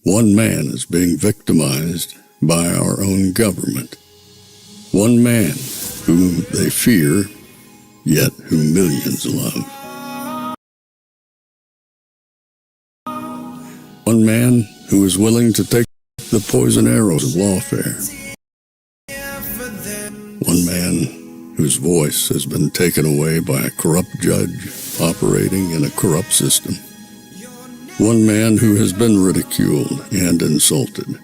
One man is being victimized by our own government. One man whom they fear, yet who millions love. One man who is willing to take the poison arrows of lawfare. One man whose voice has been taken away by a corrupt judge operating in a corrupt system. One man who has been ridiculed and insulted.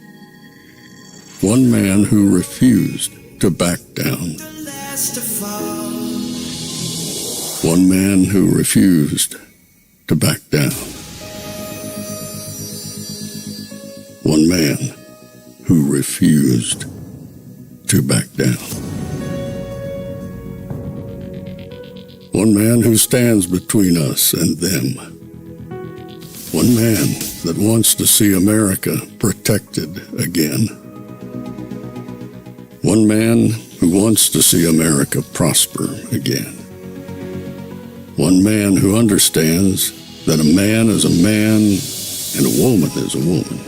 One man who refused to back down. One man who refused to back down. One man who refused to back down. One man who stands between us and them. One man that wants to see America protected again. One man who wants to see America prosper again. One man who understands that a man is a man and a woman is a woman.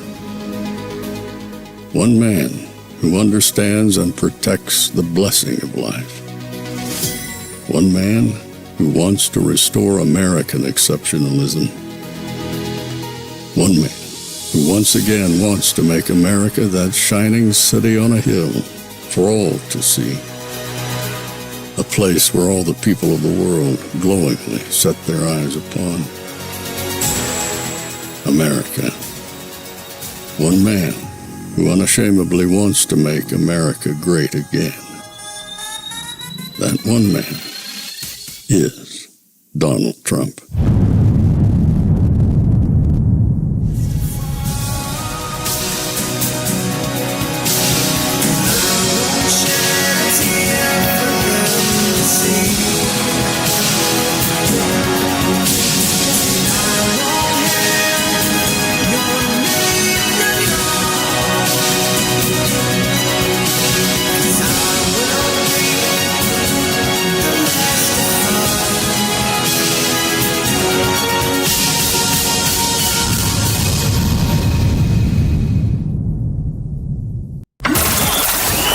One man who understands and protects the blessing of life. One man who wants to restore American exceptionalism. One man who once again wants to make America that shining city on a hill for all to see. A place where all the people of the world glowingly set their eyes upon. America. One man who unashamedly wants to make America great again. That one man is Donald Trump.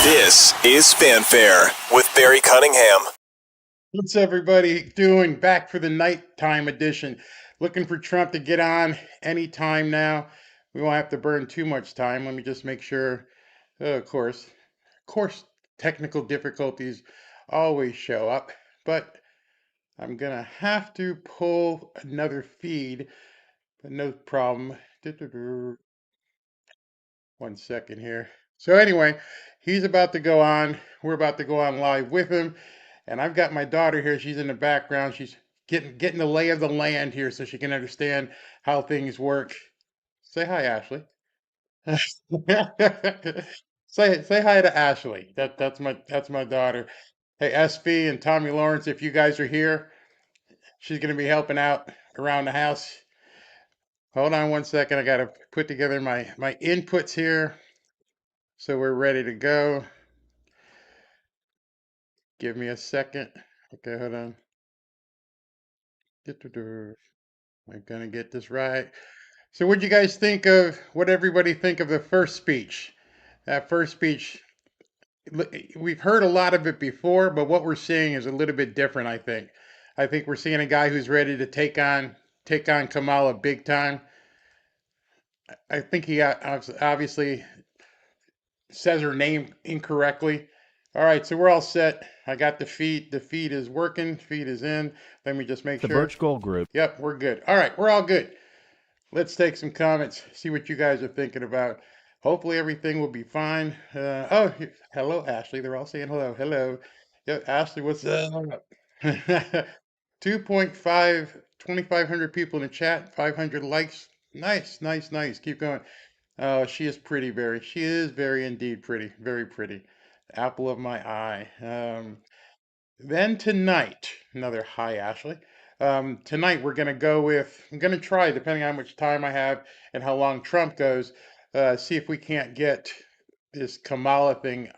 This is Fanfare with Barry Cunningham. What's everybody doing? Back for the nighttime edition. Looking for Trump to get on any time now. We won't have to burn too much time. Let me just make sure. Of course, technical difficulties always show up, but I'm gonna have to pull another feed, but no problem. 1 second here. So anyway, he's about to go on. We're about to go on live with him. And I've got my daughter here. She's in the background. She's getting the lay of the land here so she can understand how things work. Say hi, Ashley. say hi to Ashley. That's my daughter. Hey, SV and Tommy Lawrence, if you guys are here, she's gonna be helping out around the house. Hold on 1 second. I gotta put together my inputs here. So we're ready to go. Give me a second. Okay, hold on. I'm gonna get this right. So what'd you guys think of, what everybody think of the first speech? That first speech, we've heard a lot of it before, but what we're seeing is a little bit different, I think. I think we're seeing a guy who's ready to take on Kamala big time. I think he obviously says her name incorrectly. All right, so we're all set. I got the feed. The feed is working. Feed is in. Let me just make sure. The Birch Gold Group. Yep, we're good. All right, we're all good. Let's take some comments, see what you guys are thinking about. Hopefully everything will be fine. Hello, Ashley. They're all saying hello. Hello. Yeah, Ashley, what's up? 2.5, 2,500 people in the chat, 500 likes. Nice, nice, nice. Keep going. Oh, she is pretty, very. She is very indeed pretty. Very pretty. Apple of my eye. Then tonight, another hi, Ashley. Tonight we're gonna go with. I'm gonna try, depending on how much time I have and how long Trump goes, see if we can't get this Kamala thing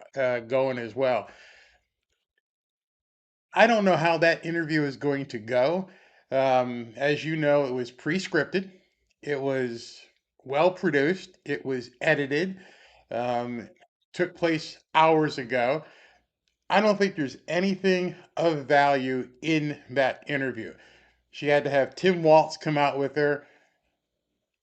going as well. I don't know how that interview is going to go. As you know, it was pre-scripted. It was well produced. It was edited. Um, took place hours ago. I don't think there's anything of value in that interview. She had to have Tim Waltz come out with her.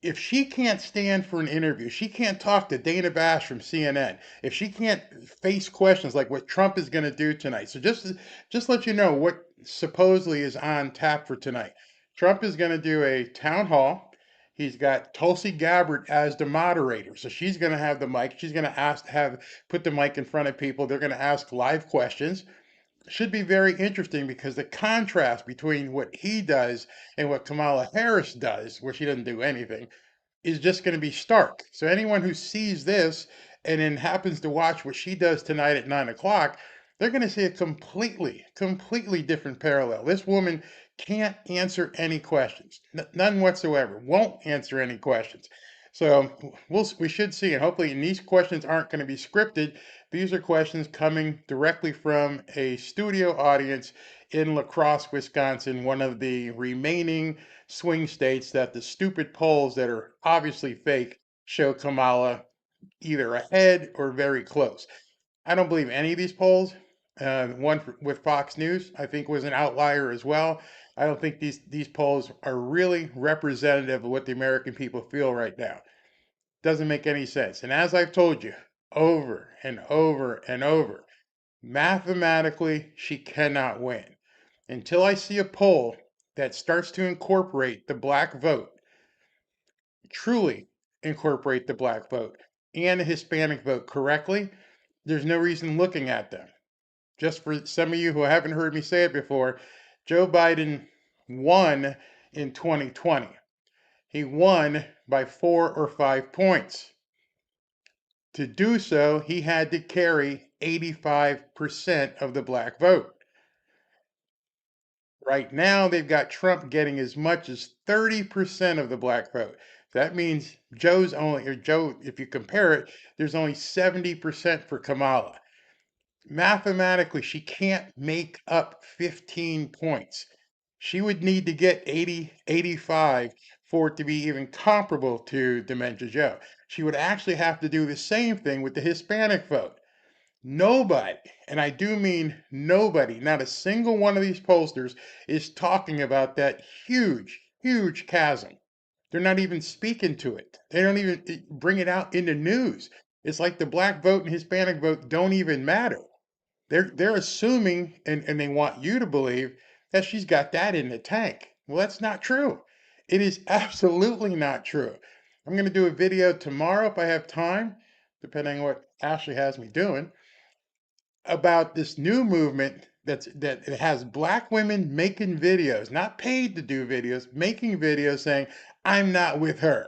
If she can't stand for an interview, she can't talk to Dana Bash from CNN. If she can't face questions like what Trump is going to do tonight. So just let you know what supposedly is on tap for tonight. Trump is going to do a town hall. He's got Tulsi Gabbard as the moderator. So she's going to have the mic. She's going to put the mic in front of people. They're going to ask live questions. Should be very interesting because the contrast between what he does and what Kamala Harris does, where she doesn't do anything, is just going to be stark. So anyone who sees this and then happens to watch what she does tonight at 9 o'clock, they're going to see a completely different parallel. This woman can't answer any questions, none whatsoever. Won't answer any questions. So we should see, and hopefully these questions aren't going to be scripted. These are questions coming directly from a studio audience in La Crosse, Wisconsin, one of the remaining swing states that the stupid polls that are obviously fake show Kamala either ahead or very close. I don't believe any of these polls. With Fox News, I think, was an outlier as well. I don't think these polls are really representative of what the American people feel right now. Doesn't make any sense. And as I've told you over and over and over, mathematically, she cannot win. Until I see a poll that starts to incorporate the black vote, truly incorporate the black vote and the Hispanic vote correctly, there's no reason looking at them. Just for some of you who haven't heard me say it before, Joe Biden won in 2020. He won by 4 or 5 points. To do so, he had to carry 85% of the black vote. Right now, they've got Trump getting as much as 30% of the black vote. That means Joe, if you compare it, there's only 70% for Kamala. Mathematically, she can't make up 15 points. She would need to get 80, 85 for it to be even comparable to Dementia Joe. She would actually have to do the same thing with the Hispanic vote. Nobody, and I do mean nobody, not a single one of these pollsters is talking about that huge chasm. They're not even speaking to it. They don't even bring it out in the news. It's like the black vote and Hispanic vote don't even matter. They're assuming, and they want you to believe that she's got that in the tank. Well, that's not true. It is absolutely not true. I'm going to do a video tomorrow if I have time, depending on what Ashley has me doing, about this new movement that it has black women making videos, not paid to do videos, making videos saying, I'm not with her.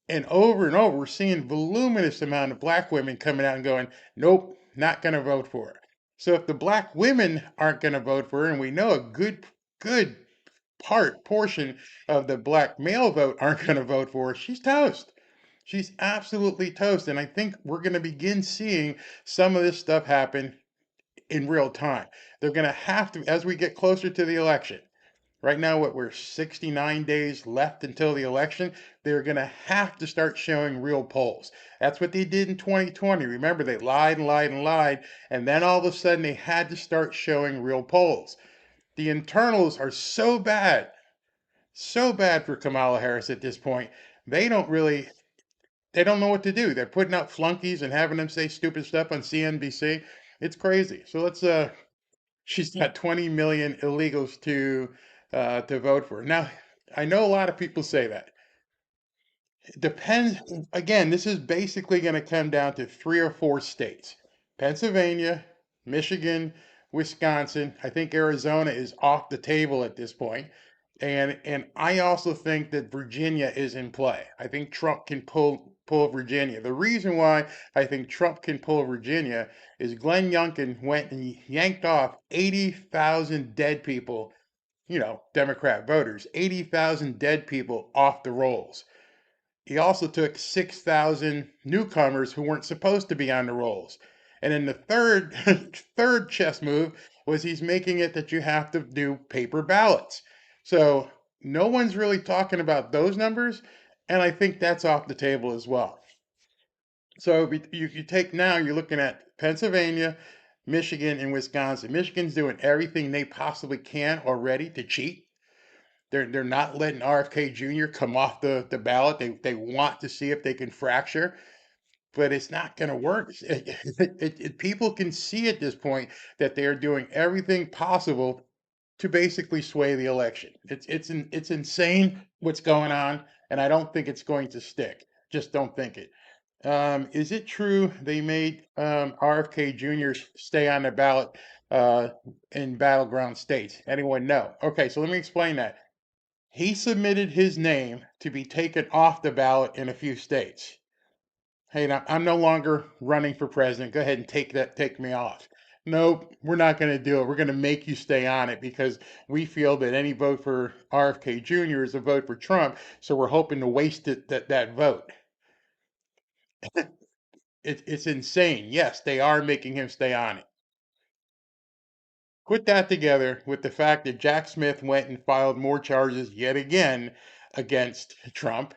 And over, we're seeing voluminous amount of black women coming out and going, nope, not going to vote for her. So if the black women aren't going to vote for her, and we know a good portion of the black male vote aren't going to vote for her, she's toast. She's absolutely toast. And I think we're going to begin seeing some of this stuff happen in real time. They're going to have to, as we get closer to the election. Right now, we're 69 days left until the election. They're going to have to start showing real polls. That's what they did in 2020. Remember, they lied and lied and lied, and then all of a sudden they had to start showing real polls. The internals are so bad for Kamala Harris at this point. They don't know what to do. They're putting out flunkies and having them say stupid stuff on CNBC. It's crazy. So she's got 20 million illegals to vote for. Now, I know a lot of people say that. It depends. Again, this is basically going to come down to 3 or 4 states: Pennsylvania, Michigan, Wisconsin. I think Arizona is off the table at this point. And I also think that Virginia is in play. I think Trump can pull Virginia. The reason why I think Trump can pull Virginia is Glenn Youngkin went and yanked off 80,000 dead people, Democrat voters, 80,000 dead people off the rolls. He also took 6,000 newcomers who weren't supposed to be on the rolls. And then the third third chess move was he's making it that you have to do paper ballots. So no one's really talking about those numbers. And I think that's off the table as well. So you take now, you're looking at Pennsylvania, Michigan, and Wisconsin. Michigan's doing everything they possibly can already to cheat. They're not letting RFK Jr. come off the ballot. They want to see if they can fracture, but it's not going to work. People can see at this point that they are doing everything possible to basically sway the election. It's insane what's going on, and I don't think it's going to stick. Just don't think it. Is it true they made RFK Jr. stay on the ballot in battleground states? Anyone know? Okay, so let me explain that. He submitted his name to be taken off the ballot in a few states. Hey, now, I'm no longer running for president. Go ahead and take me off. Nope, we're not going to do it. We're going to make you stay on it because we feel that any vote for RFK Jr. is a vote for Trump. So we're hoping to waste that vote. It's insane. Yes, they are making him stay on it. Put that together with the fact that Jack Smith went and filed more charges yet again against Trump.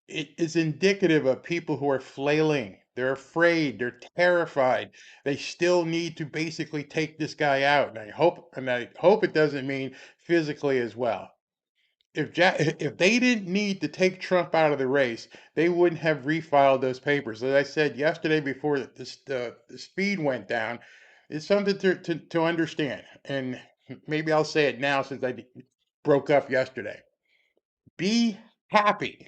It is indicative of people who are flailing. They're afraid. They're terrified. They still need to basically take this guy out. And I hope it doesn't mean physically as well. If they didn't need to take Trump out of the race, they wouldn't have refiled those papers. As I said yesterday before the speed went down, it's something to understand. And maybe I'll say it now since I broke up yesterday. Be happy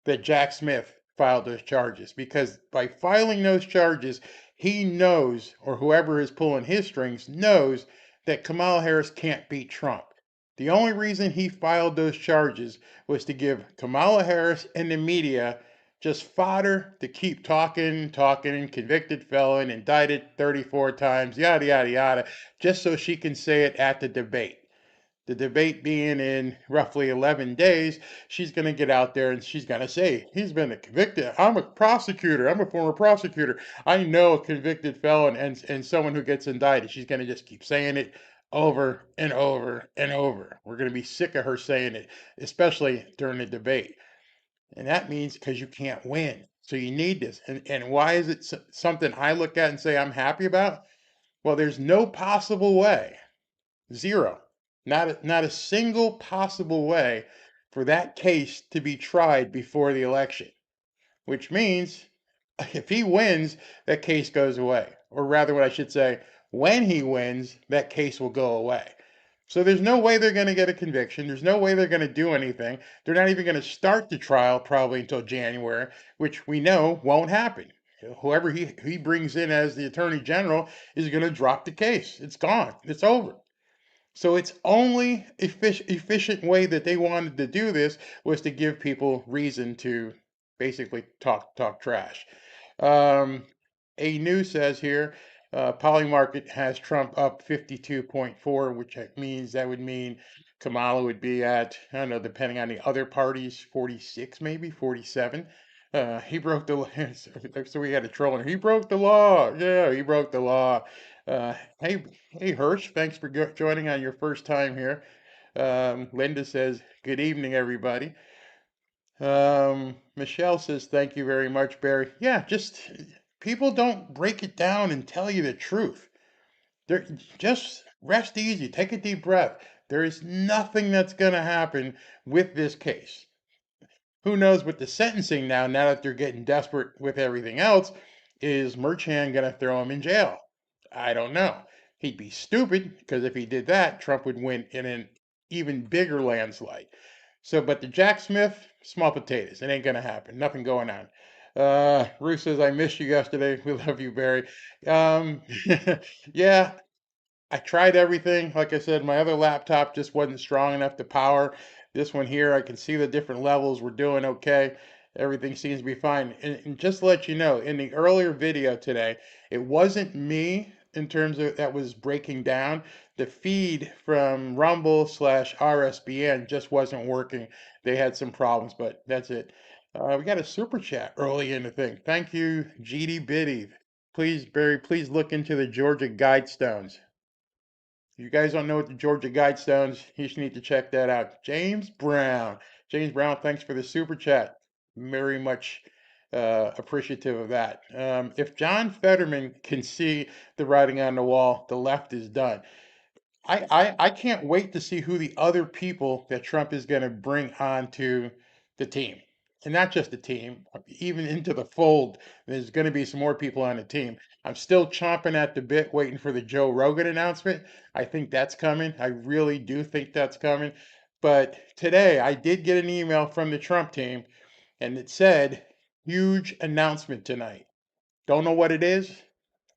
that Jack Smith filed those charges because by filing those charges, he knows, or whoever is pulling his strings knows, that Kamala Harris can't beat Trump. The only reason he filed those charges was to give Kamala Harris and the media just fodder to keep talking, convicted felon, indicted 34 times, yada, yada, yada, just so she can say it at the debate. The debate being in roughly 11 days, she's going to get out there and she's going to say, he's been convicted. I'm a prosecutor. I'm a former prosecutor. I know a convicted felon and someone who gets indicted. She's going to just keep saying it over and over and over. We're going to be sick of her saying it, especially during the debate. And that means because you can't win. So you need this. And why is it something I look at and say I'm happy about? Well, there's no possible way. Zero. Not a single possible way for that case to be tried before the election, which means if he wins, that case goes away. Or rather, what I should say, when he wins, that case will go away. So there's no way they're going to get a conviction. There's no way they're going to do anything. They're not even going to start the trial probably until January, which we know won't happen. Whoever he brings in as the attorney general is going to drop the case. It's gone. It's over. So its only efficient way that they wanted to do this was to give people reason to basically talk trash. Um, a news says here, Polymarket has Trump up 52.4, which means that would mean Kamala would be at, I don't know, depending on the other parties, 46 maybe, 47. He broke the law. So we had a troll. He broke the law. Yeah, he broke the law. Hey, hey, Hirsch, thanks for joining on your first time here. Linda says, good evening, everybody. Michelle says, thank you very much, Barry. Yeah, just people don't break it down and tell you the truth. Just rest easy, take a deep breath. There is nothing that's going to happen with this case. Who knows with the sentencing now that they're getting desperate with everything else, is Merchan going to throw him in jail? I don't know. He'd be stupid because if he did that, Trump would win in an even bigger landslide. So, but the Jack Smith, small potatoes. It ain't going to happen. Nothing going on. Ruth says, I missed you yesterday. We love you, Barry. Yeah, I tried everything. Like I said, my other laptop just wasn't strong enough to power. This one here, I can see the different levels. We're doing okay. Everything seems to be fine. And just to let you know, in the earlier video today, it wasn't me in terms of that was breaking down. The feed from Rumble / RSBN just wasn't working. They had some problems, but that's it. We got a super chat early in the thing. Thank you, GD Biddy. Please, Barry, please look into the Georgia Guidestones. If you guys don't know what the Georgia Guidestones, you should need to check that out. James Brown. James Brown, thanks for the super chat. Very much appreciative of that. If John Fetterman can see the writing on the wall, the left is done. I can't wait to see who the other people that Trump is going to bring onto the team. And not just the team, even into the fold. There's going to be some more people on the team. I'm still chomping at the bit, waiting for the Joe Rogan announcement. I think that's coming. I really do think that's coming. But today, I did get an email from the Trump team, and it said, huge announcement tonight. Don't know what it is.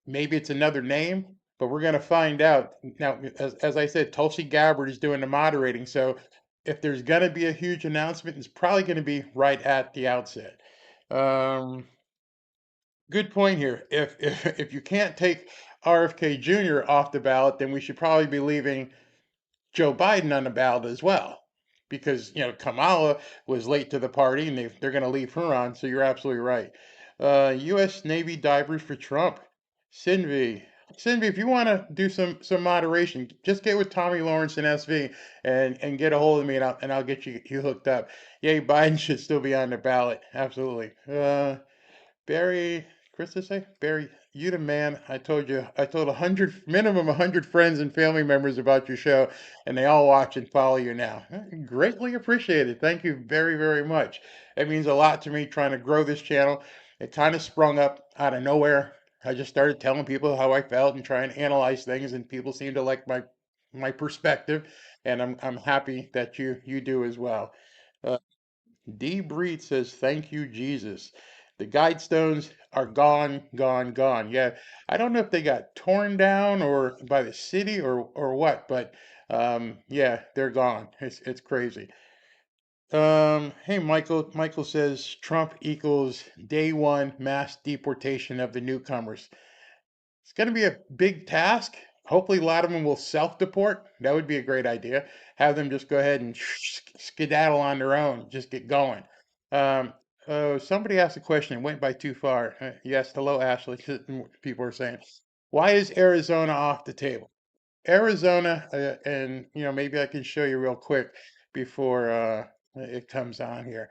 Maybe it's another name, but we're going to find out. Now, as I said, Tulsi Gabbard is doing the moderating. So if there's going to be a huge announcement, it's probably going to be right at the outset. Um, Good point here. If you can't take RFK Jr. off the ballot, then we should probably be leaving Joe Biden on the ballot as well, because Kamala was late to the party, and they're going to leave her on. So you're absolutely right. U.S. Navy divers for Trump. Cindy, Cindy, if you want to do some moderation, just get with Tommy Lawrence and SV and get a hold of me, and I'll get you hooked up. Yay, Biden should still be on the ballot. Absolutely. Barry, Chris to say? Barry, you the man. I told 100, minimum 100 friends and family members about your show, and they all watch and follow you now. Greatly appreciated. Thank you very, very much. It means a lot to me trying to grow this channel. It kind of sprung up out of nowhere. I just started telling people how I felt and trying to analyze things, and people seem to like my perspective, and I'm happy that you do as well. Uh, D. Breed says, thank you, Jesus. The Guidestones are gone, gone, gone. Yeah, I don't know if they got torn down or by the city or what, but yeah, they're gone. It's crazy. Hey, Michael. Michael says Trump equals day one mass deportation of the newcomers. It's going to be a big task. Hopefully, a lot of them will self-deport. That would be a great idea. Have them just go ahead and skedaddle on their own, just get going. Um, Somebody asked a question. It went by too far. Yes, hello, Ashley. People are saying, why is Arizona off the table? Arizona, and maybe I can show you real quick before it comes on here.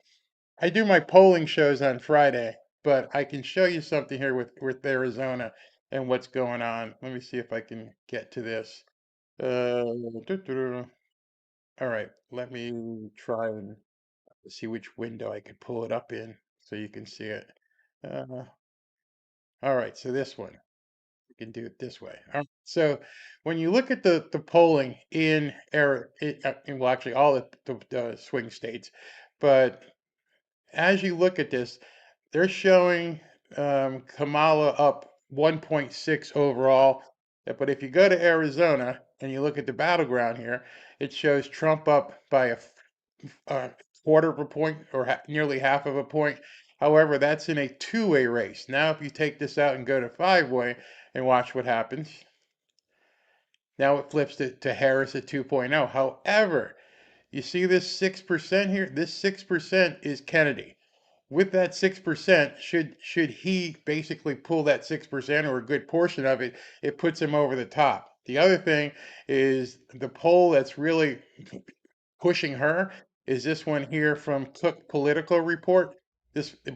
I do my polling shows on Friday, but I can show you something here with Arizona and what's going on. Let me see if I can get to this. Doo-doo-doo. All right, let me try and see which window I could pull it up in so you can see it. Uh, all right, so this one, you can do it this way. All right, so when you look at the polling well, actually all the swing states, but as you look at this, they're showing Kamala up 1.6 overall. But if you go to Arizona and you look at the battleground here, it shows Trump up by a quarter of a point or nearly half of a point. However, that's in a two-way race. Now, if you take this out and go to five-way and watch what happens, now it flips to Harris at 2.0. However, you see this 6% here? This 6% is Kennedy. With that 6%, should he basically pull that 6% or a good portion of it, it puts him over the top. The other thing is the poll that's really pushing her is this one here from Cook Political Report.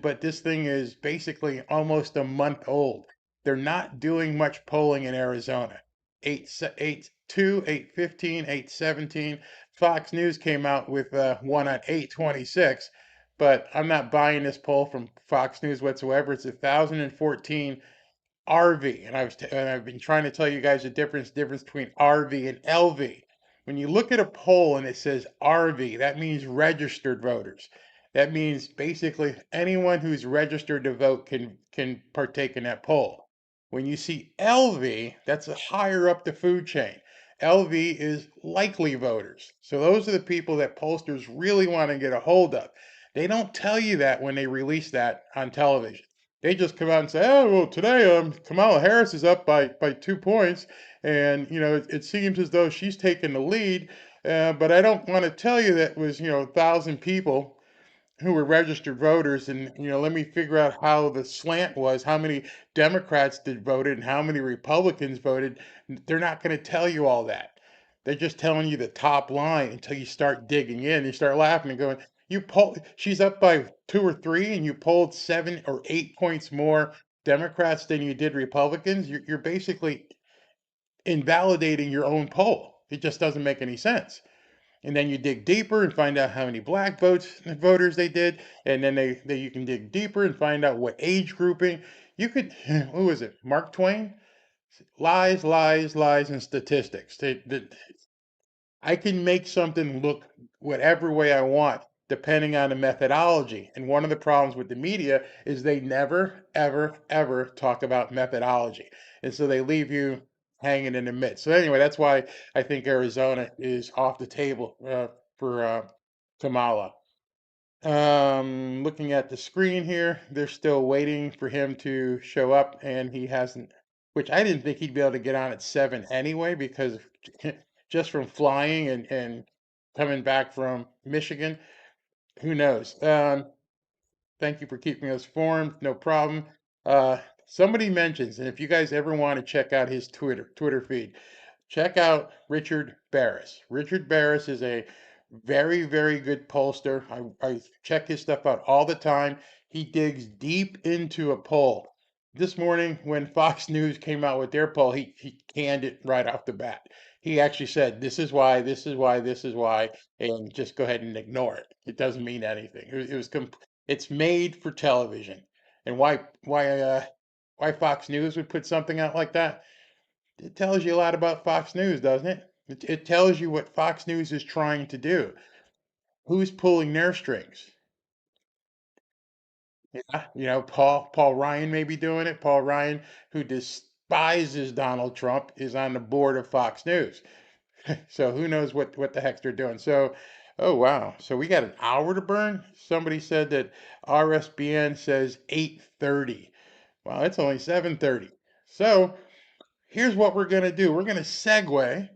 But this thing is basically almost a month old. They're not doing much polling in Arizona. 8-2, 8-15, 8-17. Fox News came out with one on 8-26, but I'm not buying this poll from Fox News whatsoever. It's 2014 RV, and I've been trying to tell you guys the difference between RV and LV. When you look at a poll and it says RV, that means registered voters. That means basically anyone who's registered to vote can partake in that poll. When you see LV, that's higher up the food chain. LV is likely voters. So those are the people that pollsters really want to get a hold of. They don't tell you that when they release that on television. They just come out and say, "Oh, well, today Kamala Harris is up by 2 points, and it seems as though she's taking the lead." But I don't want to tell you that was 1,000 people who were registered voters, and let me figure out how the slant was, how many Democrats did voted, and how many Republicans voted. They're not going to tell you all that. They're just telling you the top line until you start digging in. You start laughing and going, you poll, she's up by 2 or 3, and you polled 7 or 8 points more Democrats than you did Republicans. You're basically invalidating your own poll. It just doesn't make any sense. And then you dig deeper and find out how many black voters they did, and then you can dig deeper and find out what age grouping. You could, who was it? Mark Twain? Lies, lies, lies, and statistics. I can make something look whatever way I want, depending on the methodology. And one of the problems with the media is they never, ever, ever talk about methodology. And so they leave you hanging in the midst. So anyway, that's why I think Arizona is off the table for Kamala. Looking at the screen here, they're still waiting for him to show up, and he hasn't, which I didn't think he'd be able to get on at 7 anyway, because just from flying and coming back from Michigan, who knows? Thank you for keeping us informed. No problem. Somebody mentions, and if you guys ever want to check out his Twitter feed, check out Richard Barris. Richard Barris is a very, very good pollster. I check his stuff out all the time. He digs deep into a poll. This morning, when Fox News came out with their poll, he canned it right off the bat. He actually said, "This is why, this is why, this is why," and just go ahead and ignore it. It doesn't mean anything. It's made for television. And why Fox News would put something out like that? It tells you a lot about Fox News, doesn't it? It tells you what Fox News is trying to do. Who's pulling their strings? Yeah, Paul Ryan may be doing it. Paul Ryan, who despises Donald Trump, is on the board of Fox News. So who knows what the heck they're doing. So, oh wow. So we got an hour to burn. Somebody said that RSBN says 8:30. Well, it's only 7:30. So here's what we're going to do. We're going to segue,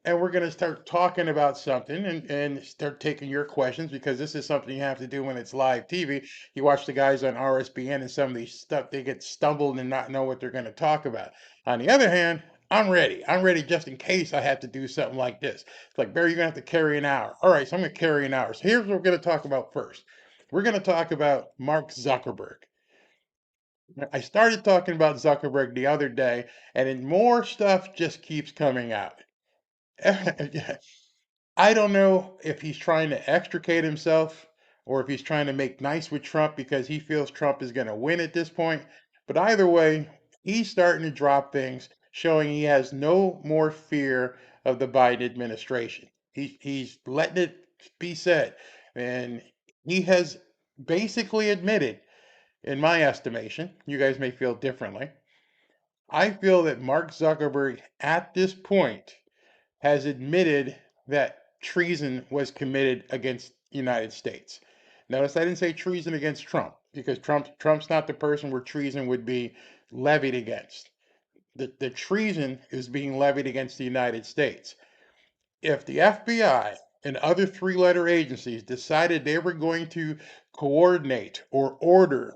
and we're going to start talking about something, and start taking your questions, because this is something you have to do when it's live TV. You watch the guys on RSBN and some of these stuff, they get stumbled and not know what they're going to talk about. On the other hand, I'm ready. I'm ready just in case I have to do something like this. It's like, Barry, you're going to have to carry an hour. All right, so I'm going to carry an hour. So here's what we're going to talk about first. We're going to talk about Mark Zuckerberg. I started talking about Zuckerberg the other day, and then more stuff just keeps coming out. I don't know if he's trying to extricate himself, or if he's trying to make nice with Trump because he feels Trump is going to win at this point. But either way, he's starting to drop things showing he has no more fear of the Biden administration. He's letting it be said. And he has basically admitted, in my estimation, you guys may feel differently. I feel that Mark Zuckerberg at this point has admitted that treason was committed against the United States. Notice I didn't say treason against Trump, because Trump's not the person where treason would be levied against. The treason is being levied against the United States. If the FBI and other 3-letter agencies decided they were going to coordinate or order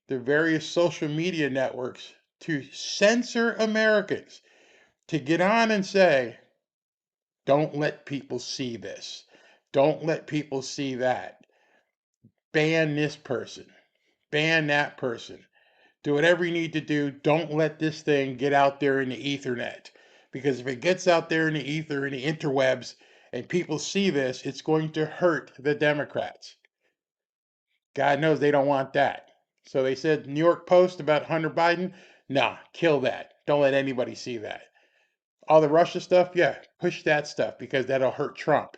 the various social media networks to censor Americans, to get on and say, don't let people see this, don't let people see that, ban this person, ban that person, do whatever you need to do. Don't let this thing get out there in the Ethernet. Because if it gets out there in the ether, in the interwebs, and people see this, it's going to hurt the Democrats. God knows they don't want that. So they said, New York Post about Hunter Biden, nah, kill that. Don't let anybody see that. All the Russia stuff, yeah, push that stuff, because that'll hurt Trump.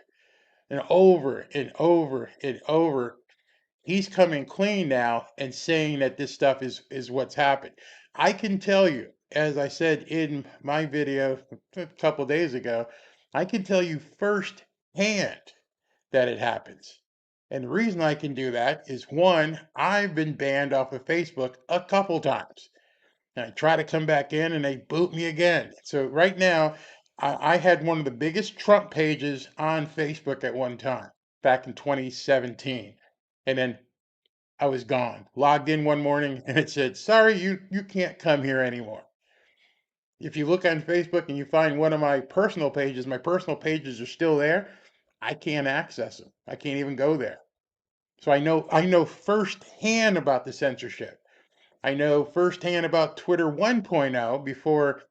And over and over and over, he's coming clean now and saying that this stuff is what's happened. I can tell you, as I said in my video a couple days ago, I can tell you firsthand that it happens. And the reason I can do that is, one, I've been banned off of Facebook a couple times. And I try to come back in and they boot me again. So right now, I had one of the biggest Trump pages on Facebook at one time, back in 2017. And then I was gone. Logged in one morning and it said, sorry, you can't come here anymore. If you look on Facebook and you find one of my personal pages are still there. I can't access them. I can't even go there. So I know firsthand about the censorship. I know firsthand about Twitter 1.0 before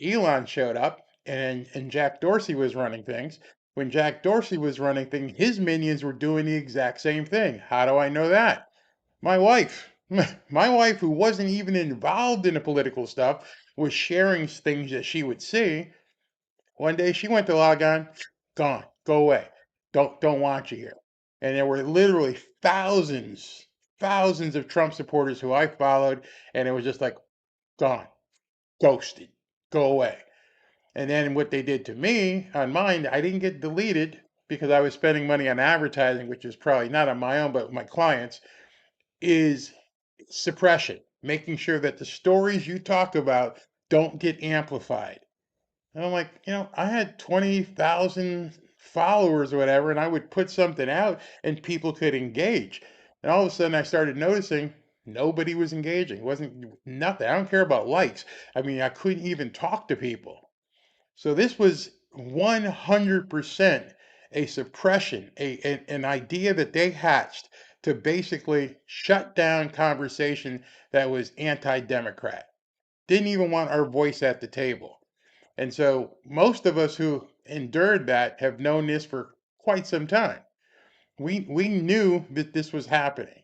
Elon showed up and Jack Dorsey was running things. When Jack Dorsey was running things, his minions were doing the exact same thing. How do I know that? My wife. My wife, who wasn't even involved in the political stuff, was sharing things that she would see. One day she went to log on, gone, go away. Don't want you here. And there were literally thousands of Trump supporters who I followed, and it was just like gone, ghosted, go away. And then what they did to me on mine, I didn't get deleted because I was spending money on advertising, which is probably not on my own, but my clients, is suppression, making sure that the stories you talk about don't get amplified. And I'm like, I had 20,000 followers or whatever, and I would put something out and people could engage. And all of a sudden I started noticing nobody was engaging. It wasn't nothing. I don't care about likes. I mean, I couldn't even talk to people. So this was 100% a suppression, an idea that they hatched to basically shut down conversation that was anti-democrat. Didn't even want our voice at the table. And so most of us who endured that have known this for quite some time. We knew that this was happening.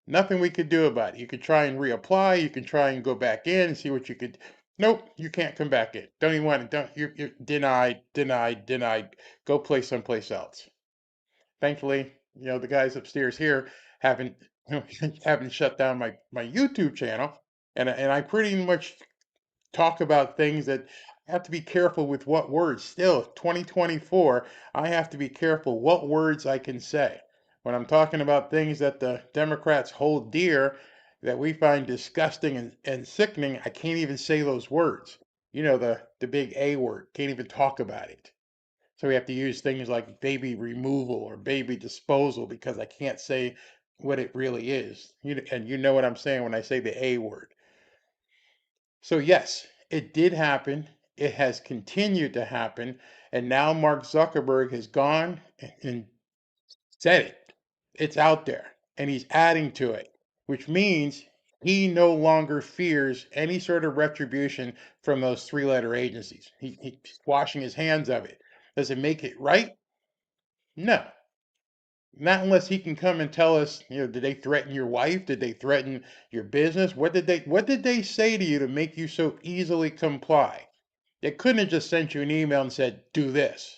Nothing we could do about it. You could try and reapply. You could try and go back in and see what you could. Nope, you can't come back in. Don't even want it. Don't. You're denied, denied, denied. Go play someplace else. Thankfully, the guys upstairs here haven't haven't shut down my YouTube channel, and I pretty much talk about things that I have to be careful with what words. Still, 2024, I have to be careful what words I can say. When I'm talking about things that the Democrats hold dear, that we find disgusting and sickening, I can't even say those words. The big A word, can't even talk about it. So we have to use things like baby removal or baby disposal because I can't say what it really is. And you know what I'm saying when I say the A word. So, yes, it did happen. It has continued to happen. And now Mark Zuckerberg has gone and said it. It's out there. And he's adding to it, which means he no longer fears any sort of retribution from those three-letter agencies. He's washing his hands of it. Does it make it right? No. Not unless he can come and tell us, did they threaten your wife? Did they threaten your business? What did they say to you to make you so easily comply? They couldn't have just sent you an email and said, do this.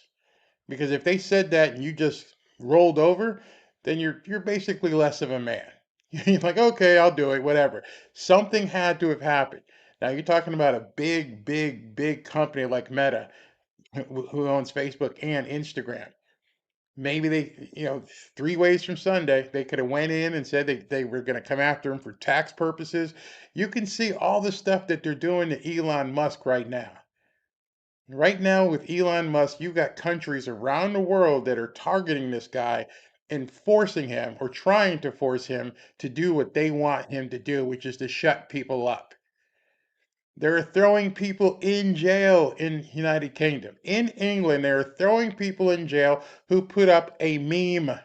Because if they said that and you just rolled over, then you're basically less of a man. You're like, okay, I'll do it, whatever. Something had to have happened. Now you're talking about a big, big, big company like Meta, who owns Facebook and Instagram. Maybe they, 3 ways from Sunday, they could have went in and said they were going to come after him for tax purposes. You can see all the stuff that they're doing to Elon Musk right now. Right now with Elon Musk, you've got countries around the world that are targeting this guy and forcing him or trying to force him to do what they want him to do, which is to shut people up. They're throwing people in jail in United Kingdom. In England, they're throwing people in jail who put up a meme.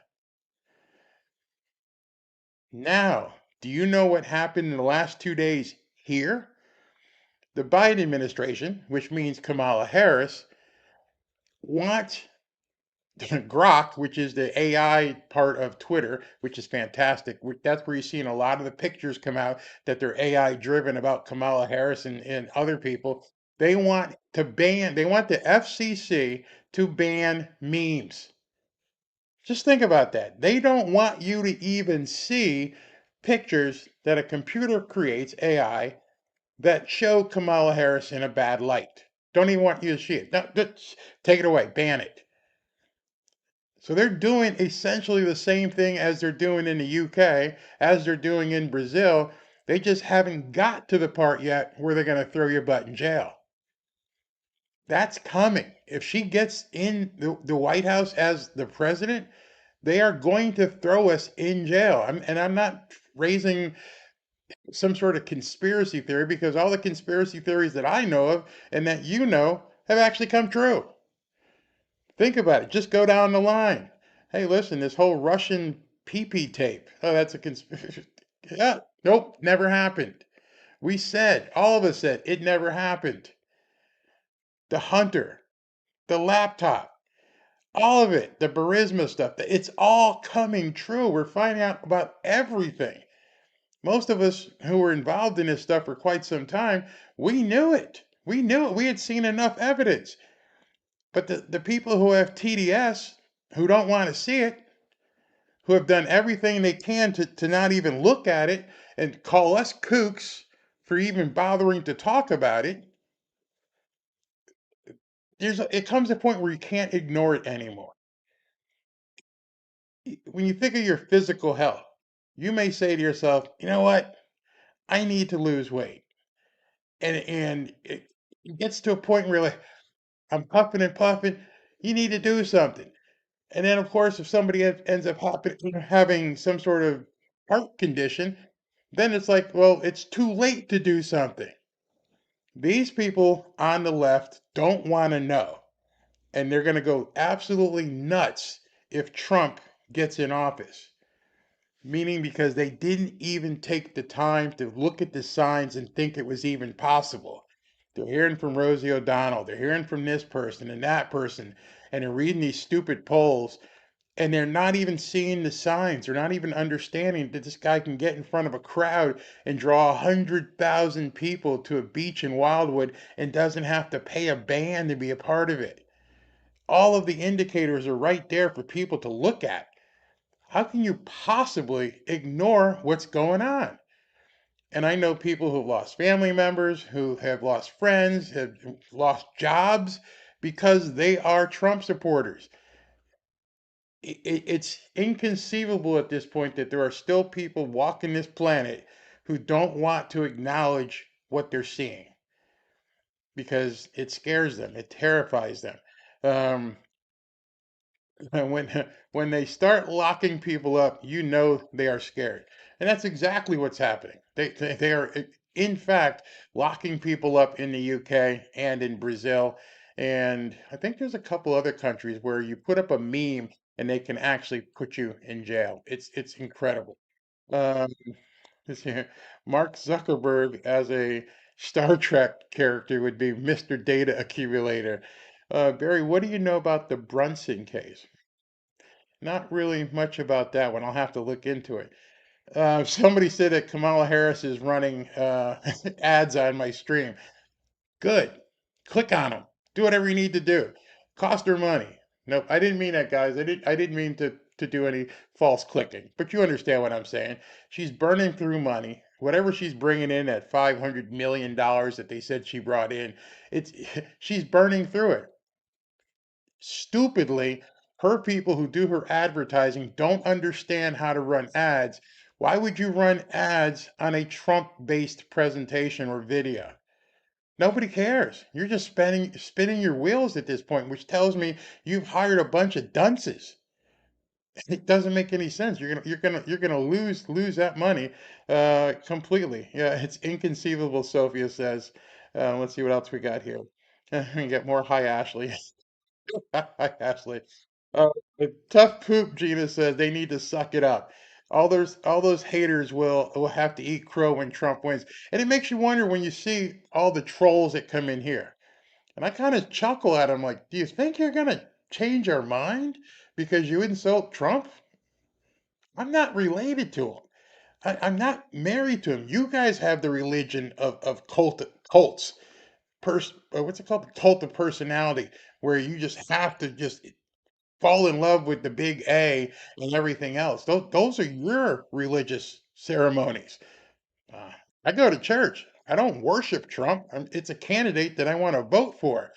Now, do you know what happened in the last 2 days here? The Biden administration, which means Kamala Harris, wants Grok, which is the AI part of Twitter, which is fantastic. That's where you're seeing a lot of the pictures come out that they're AI driven about Kamala Harris and other people. They want the FCC to ban memes. Just think about that. They don't want you to even see pictures that a computer creates, AI, that show Kamala Harris in a bad light. Don't even want you to see it. No, just take it away, ban it. So they're doing essentially the same thing as they're doing in the UK, as they're doing in Brazil. They just haven't got to the part yet where they're going to throw your butt in jail. That's coming. If she gets in the White House as the president, they are going to throw us in jail. And I'm not raising some sort of conspiracy theory because all the conspiracy theories that I know of and that you know have actually come true. Think about it. Just go down the line. Hey, listen, this whole Russian PP tape. Oh, that's a conspiracy. Yeah, nope, never happened. We said, all of us said, it never happened. The Hunter, the laptop, all of it, the Burisma stuff, it's all coming true. We're finding out about everything. Most of us who were involved in this stuff for quite some time, we knew it. We knew it. We had seen enough evidence. But the people who have TDS, who don't want to see it, who have done everything they can to not even look at it and call us kooks for even bothering to talk about it, it comes to a point where you can't ignore it anymore. When you think of your physical health, you may say to yourself, you know what? I need to lose weight. And it gets to a point where like, I'm puffing and puffing. You need to do something. And then, of course, if somebody ends up having some sort of heart condition, then it's like, well, it's too late to do something. These people on the left don't want to know. And they're going to go absolutely nuts if Trump gets in office. Meaning because they didn't even take the time to look at the signs and think it was even possible. They're hearing from Rosie O'Donnell, they're hearing from this person and that person, and they're reading these stupid polls, and they're not even seeing the signs. They're not even understanding that this guy can get in front of a crowd and draw 100,000 people to a beach in Wildwood and doesn't have to pay a band to be a part of it. All of the indicators are right there for people to look at. How can you possibly ignore what's going on? And I know people who've lost family members, who have lost friends, have lost jobs because they are Trump supporters. It's inconceivable at this point that there are still people walking this planet who don't want to acknowledge what they're seeing because it scares them, it terrifies them. Um, and when they start locking people up, you know they are scared, and that's exactly what's happening. They are in fact locking people up in the UK and in Brazil, and I think there's a couple other countries where you put up a meme and they can actually put you in jail. It's incredible. Um, Mark Zuckerberg as a Star Trek character would be Mr. Data Accumulator. Barry, what do you know about the Brunson case? Not really much about that one. I'll have to look into it. Somebody said that Kamala Harris is running ads on my stream. Good. Click on them. Do whatever you need to do. Cost her money. Nope, I didn't mean that, guys. I didn't mean to do any false clicking. But you understand what I'm saying. She's burning through money. Whatever she's bringing in at $500 million that they said she brought in, it's she's burning through it. Stupidly, her people who do her advertising don't understand how to run ads. Why would you run ads on a Trump-based presentation or video? Nobody cares. You're just spinning your wheels at this point, which tells me you've hired a bunch of dunces. It doesn't make any sense. You're gonna lose that money completely. Yeah, it's inconceivable. Sophia says. Let's see what else we got here. We get more. Hi, Ashley. Hi, Ashley. Uh, Tough poop, Gina says they need to suck it up. All those haters will have to eat crow when Trump wins. And it makes you wonder when you see all the trolls that come in here. And I kind of chuckle at them like, do you think you're gonna change our mind because you insult Trump? I'm not related to him. I'm not married to him. You guys have the religion of cults. What's it called? The cult of personality, where you just have to just fall in love with the big A and everything else. Those are your religious ceremonies. Uh, I go to church. I don't worship Trump. It's a candidate that I want to vote for.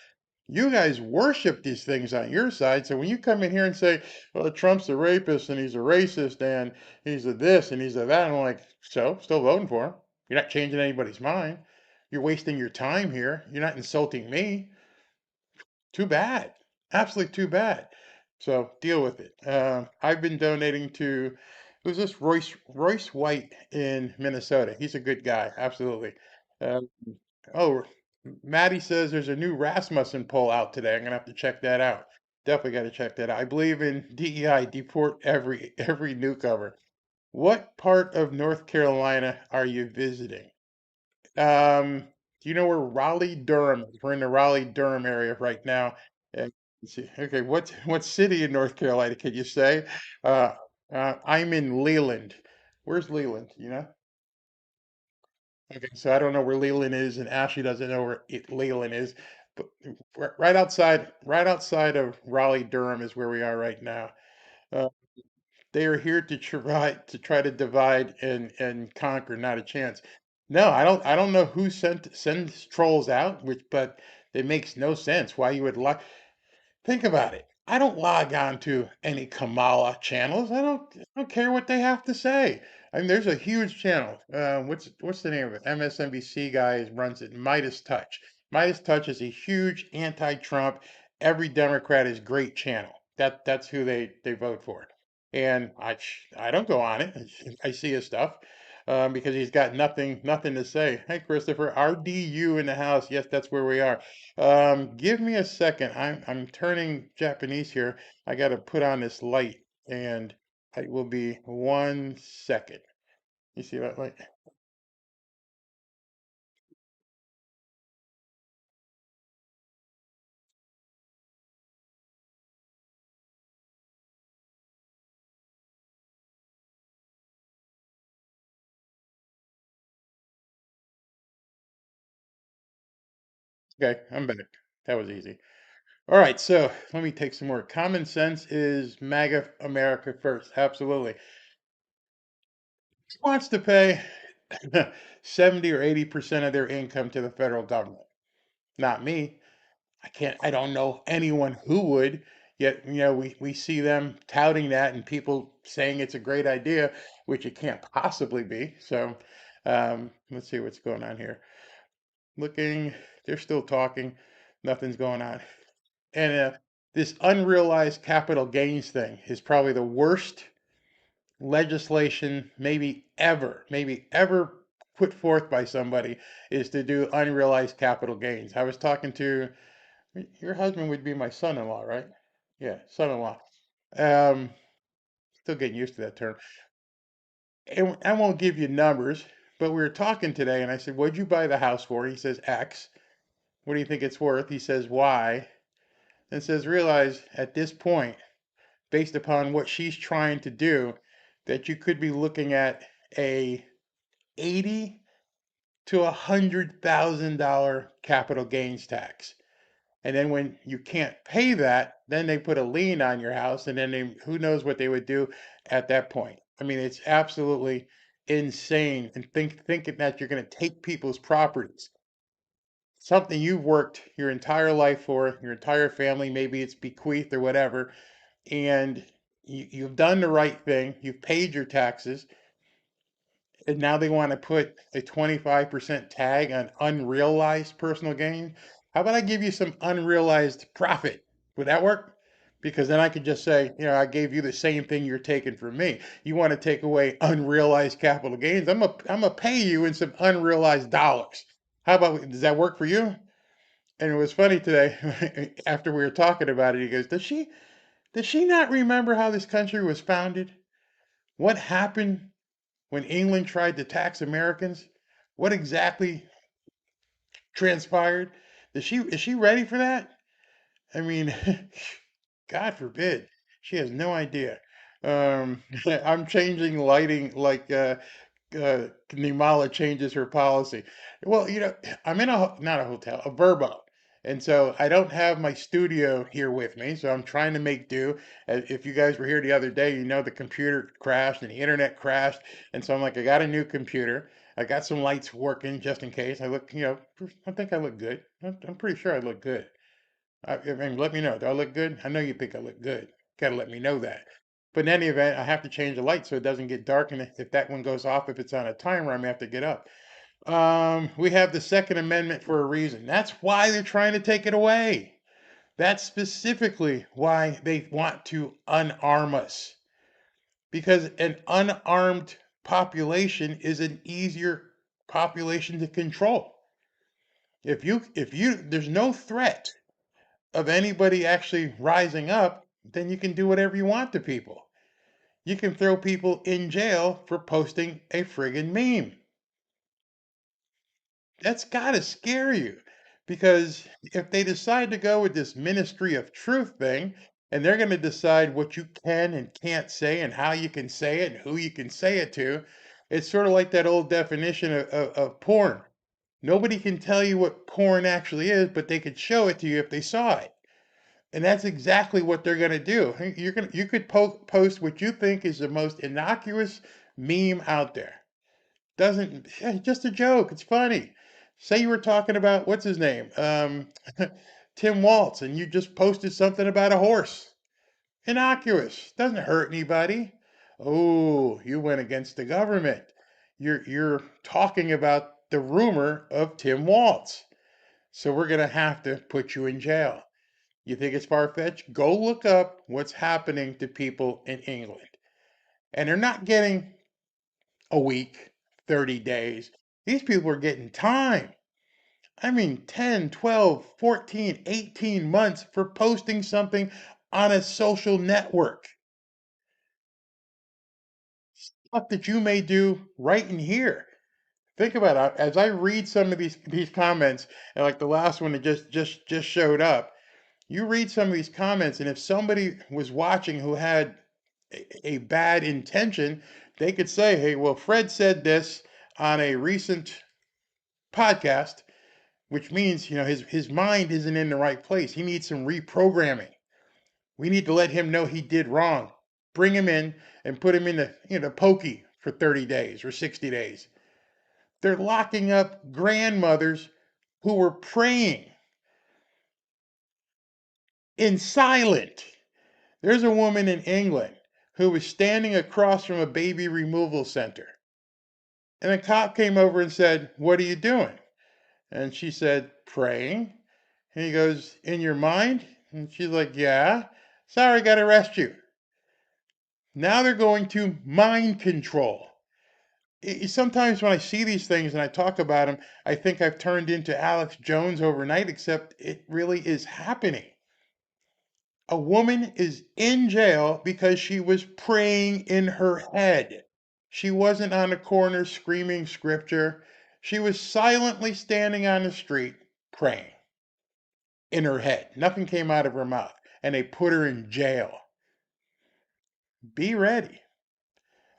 You guys worship these things on your side. So when you come in here and say, well, Trump's a rapist and he's a racist and he's a this and he's a that, I'm like, so still voting for him. You're not changing anybody's mind. You're wasting your time here. You're not insulting me. Too bad. Absolutely too bad. So deal with it. I've been donating to who's this Royce White in Minnesota. He's a good guy. Absolutely. Um, oh, Maddie says there's a new Rasmussen poll out today. I'm gonna have to check that out. Definitely got to check that out. I believe in DEI, deport every newcomer. What part of North Carolina are you visiting? Do you know where Raleigh, Durham is? We're in the Raleigh, Durham area right now. Let's see. Okay, what city in North Carolina can you say? Uh, I'm in Leland. Where's Leland? You know? Okay, so I don't know where Leland is, and Ashley doesn't know where Leland is, but right outside of Raleigh, Durham is where we are right now. Uh, they are here to try to divide and conquer, not a chance. No, I don't know who sends trolls out, but it makes no sense why you would lie. Think about it. I don't log on to any Kamala channels. I don't care what they have to say. I mean, there's a huge channel. What's the name of it? MSNBC guy runs it. Midas Touch. Midas Touch is a huge anti-Trump. Every Democrat is great channel. That's who they vote for. And I don't go on it. I see his stuff. Because he's got nothing to say. Hey, Christopher, RDU in the house. Yes, that's where we are. Give me a second. I'm turning Japanese here. I got to put on this light, and it will be 1 second. You see that light? Okay, I'm back. That was easy. All right, so let me take some more. Common sense is MAGA America first. Absolutely. Who wants to pay 70 or 80% of their income to the federal government? Not me. I don't know anyone who would, yet, we see them touting that and people saying it's a great idea, which it can't possibly be. So, let's see what's going on here. Looking, they're still talking. Nothing's going on. And this unrealized capital gains thing is probably the worst legislation maybe ever put forth by somebody, is to do unrealized capital gains. I was talking to your husband would be my son-in-law, right? Yeah, son-in-law. Um, Still getting used to that term. And I won't give you numbers, but we were talking today, and I said, "What'd you buy the house for?" He says, "X." "What do you think it's worth?" He says, "Y." And says, "Realize at this point, based upon what she's trying to do, that you could be looking at a 80 to $100,000 capital gains tax." And then when you can't pay that, then they put a lien on your house, and then who knows what they would do at that point. I mean, it's absolutely insane. And thinking that you're going to take people's properties, something you've worked your entire life for, your entire family, maybe it's bequeathed or whatever, and you've done the right thing, you've paid your taxes, and now they want to put a 25% tag on unrealized personal gain. How about I give you some unrealized profit? Would that work? Because then I could just say, I gave you the same thing you're taking from me. You want to take away unrealized capital gains? I'm gonna pay you in some unrealized dollars. How about, does that work for you? And it was funny today after we were talking about it. He goes, "Does she not remember how this country was founded? What happened when England tried to tax Americans? What exactly transpired? Is she ready for that? I mean, God forbid. She has no idea." I'm changing lighting like Nimala changes her policy. Well, I'm in not a hotel, a Verbo. And so I don't have my studio here with me, so I'm trying to make do. If you guys were here the other day, the computer crashed and the internet crashed. And so I'm like, I got a new computer. I got some lights working just in case. I think I look good. I'm pretty sure I look good. I mean, let me know. Do I look good? I know you think I look good. Got to let me know that. But in any event, I have to change the light so it doesn't get dark. And if that one goes off, if it's on a timer, I may have to get up. We have the Second Amendment for a reason. That's why they're trying to take it away. That's specifically why they want to unarm us. Because an unarmed population is an easier population to control. If you, there's no threat of anybody actually rising up, then you can do whatever you want to people. You can throw people in jail for posting a friggin' meme. That's got to scare you, because if they decide to go with this ministry of truth thing, and they're going to decide what you can and can't say and how you can say it and who you can say it to, it's sort of like that old definition of porn. Nobody can tell you what porn actually is, but they could show it to you if they saw it. And that's exactly what they're going to do. You could post what you think is the most innocuous meme out there. Doesn't Just a joke. It's funny. Say you were talking about what's his name, Tim Waltz, and you just posted something about a horse. Innocuous. Doesn't hurt anybody. Oh, you went against the government. You're talking about the rumor of Tim Waltz. So we're gonna have to put you in jail. You think it's far-fetched? Go look up what's happening to people in England. And they're not getting a week, 30 days. These people are getting time. I mean, 10, 12, 14, 18 months for posting something on a social network. Stuff that you may do right in here. Think about it. As I read some of these comments, and like the last one that just showed up, you read some of these comments, and if somebody was watching who had a bad intention, they could say, "Hey, well, Fred said this on a recent podcast," which means his mind isn't in the right place. He needs some reprogramming. We need to let him know he did wrong. Bring him in and put him in the pokey for 30 days or 60 days. They're locking up grandmothers who were praying in silent. There's a woman in England who was standing across from a baby removal center. And a cop came over and said, "What are you doing?" And she said, "Praying." And he goes, "In your mind?" And she's like, "Yeah." "Sorry, got to arrest you." Now they're going to mind control. Sometimes when I see these things and I talk about them, I think I've turned into Alex Jones overnight, except it really is happening. A woman is in jail because she was praying in her head. She wasn't on the corner screaming scripture. She was silently standing on the street praying in her head. Nothing came out of her mouth. And they put her in jail. Be ready.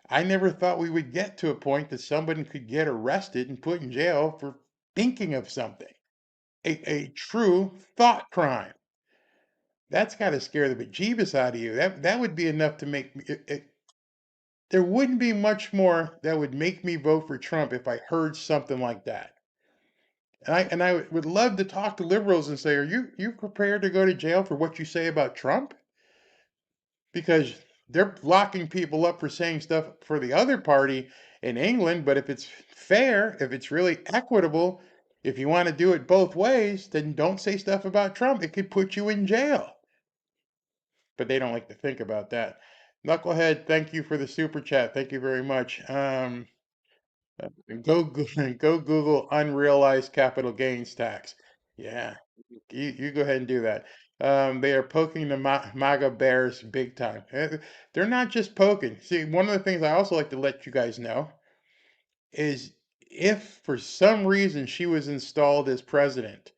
I never thought we would get to a point that somebody could get arrested and put in jail for thinking of something. A true thought crime. That's got to scare the bejeebus out of you. That would be enough to make me. There wouldn't be much more that would make me vote for Trump if I heard something like that. And I would love to talk to liberals and say, "Are you prepared to go to jail for what you say about Trump?" Because they're locking people up for saying stuff for the other party in England. But if it's fair, if it's really equitable, if you want to do it both ways, then don't say stuff about Trump. It could put you in jail. But they don't like to think about that. Knucklehead, thank you for the super chat. Thank you very much. Go Google unrealized capital gains tax. Yeah, you go ahead and do that. They are poking the MAGA bears big time. They're not just poking. See, one of the things I also like to let you guys know is if for some reason she was installed as president,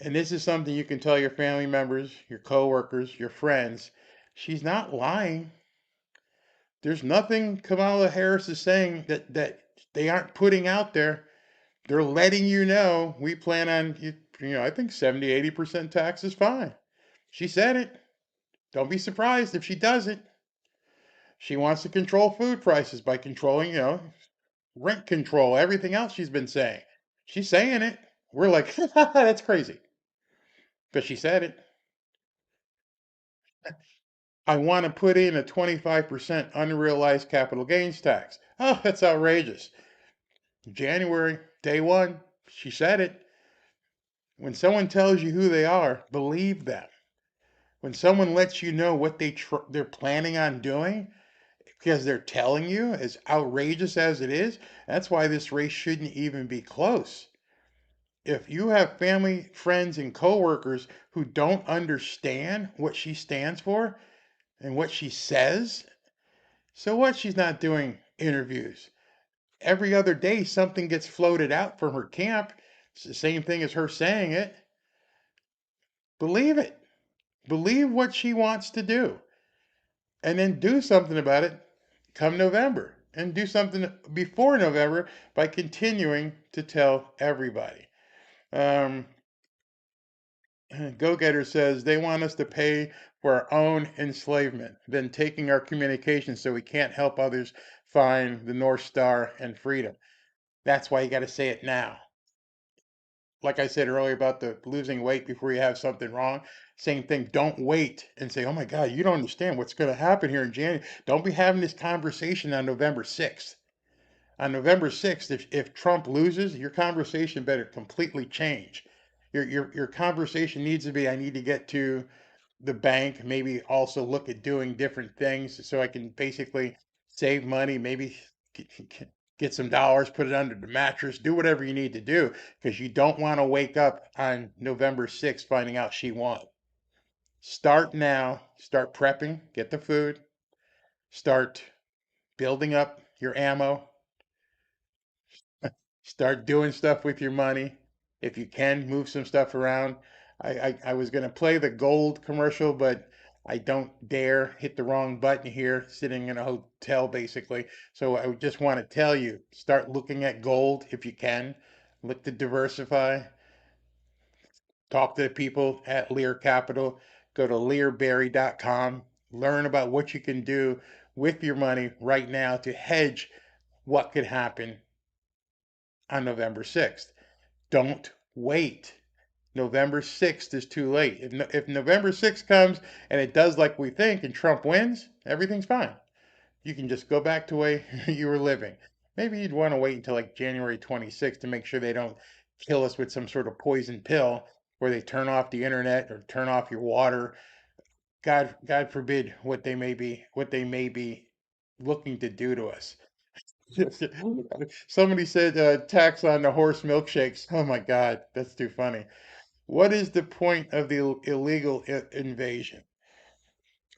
and this is something you can tell your family members, your coworkers, your friends, she's not lying. There's nothing Kamala Harris is saying that they aren't putting out there. They're letting you know we plan on, I think 70, 80% tax is fine. She said it. Don't be surprised if she doesn't. She wants to control food prices by controlling, rent control, everything else she's been saying. She's saying it. We're like, that's crazy. But she said it. I want to put in a 25% unrealized capital gains tax. Oh, that's outrageous. January, day one, she said it. When someone tells you who they are, believe them. When someone lets you know what they're planning on doing, because they're telling you, as outrageous as it is, that's why this race shouldn't even be close. If you have family, friends, and coworkers who don't understand what she stands for and what she says, so what? She's not doing interviews. Every other day, something gets floated out from her camp. It's the same thing as her saying it. Believe it. Believe what she wants to do. And then do something about it come November. And do something before November by continuing to tell everybody. Um, Go Getter says they want us to pay for our own enslavement, then taking our communications so we can't help others find the North Star and freedom. That's why you got to say it now. Like I said earlier about the losing weight before you have something wrong, same thing. Don't wait and say, oh my God, you don't understand what's going to happen here in January. Don't be having this conversation on November 6th. On November 6th, if Trump loses, your conversation better completely change. Your conversation needs to be, I need to get to the bank, maybe also look at doing different things so I can basically save money, maybe get some dollars, put it under the mattress, do whatever you need to do because you don't want to wake up on November 6th finding out she won. Start now, start prepping, get the food, start building up your ammo, start doing stuff with your money. If you can, move some stuff around. I was going to play the gold commercial, but I don't dare hit the wrong button here, sitting in a hotel basically. So I just want to tell you start looking at gold if you can. Look to diversify. Talk to the people at Lear Capital. Go to learberry.com. Learn about what you can do with your money right now to hedge what could happen on November 6th. Don't wait. November 6th is too late. If November 6th comes and it does like we think and Trump wins, everything's fine. You can just go back to the way you were living. Maybe you'd want to wait until like January 26th to make sure they don't kill us with some sort of poison pill where they turn off the internet or turn off your water. God forbid what they may be looking to do to us. Somebody said tax on the horse milkshakes. Oh my God, that's too funny. What is the point of the illegal invasion?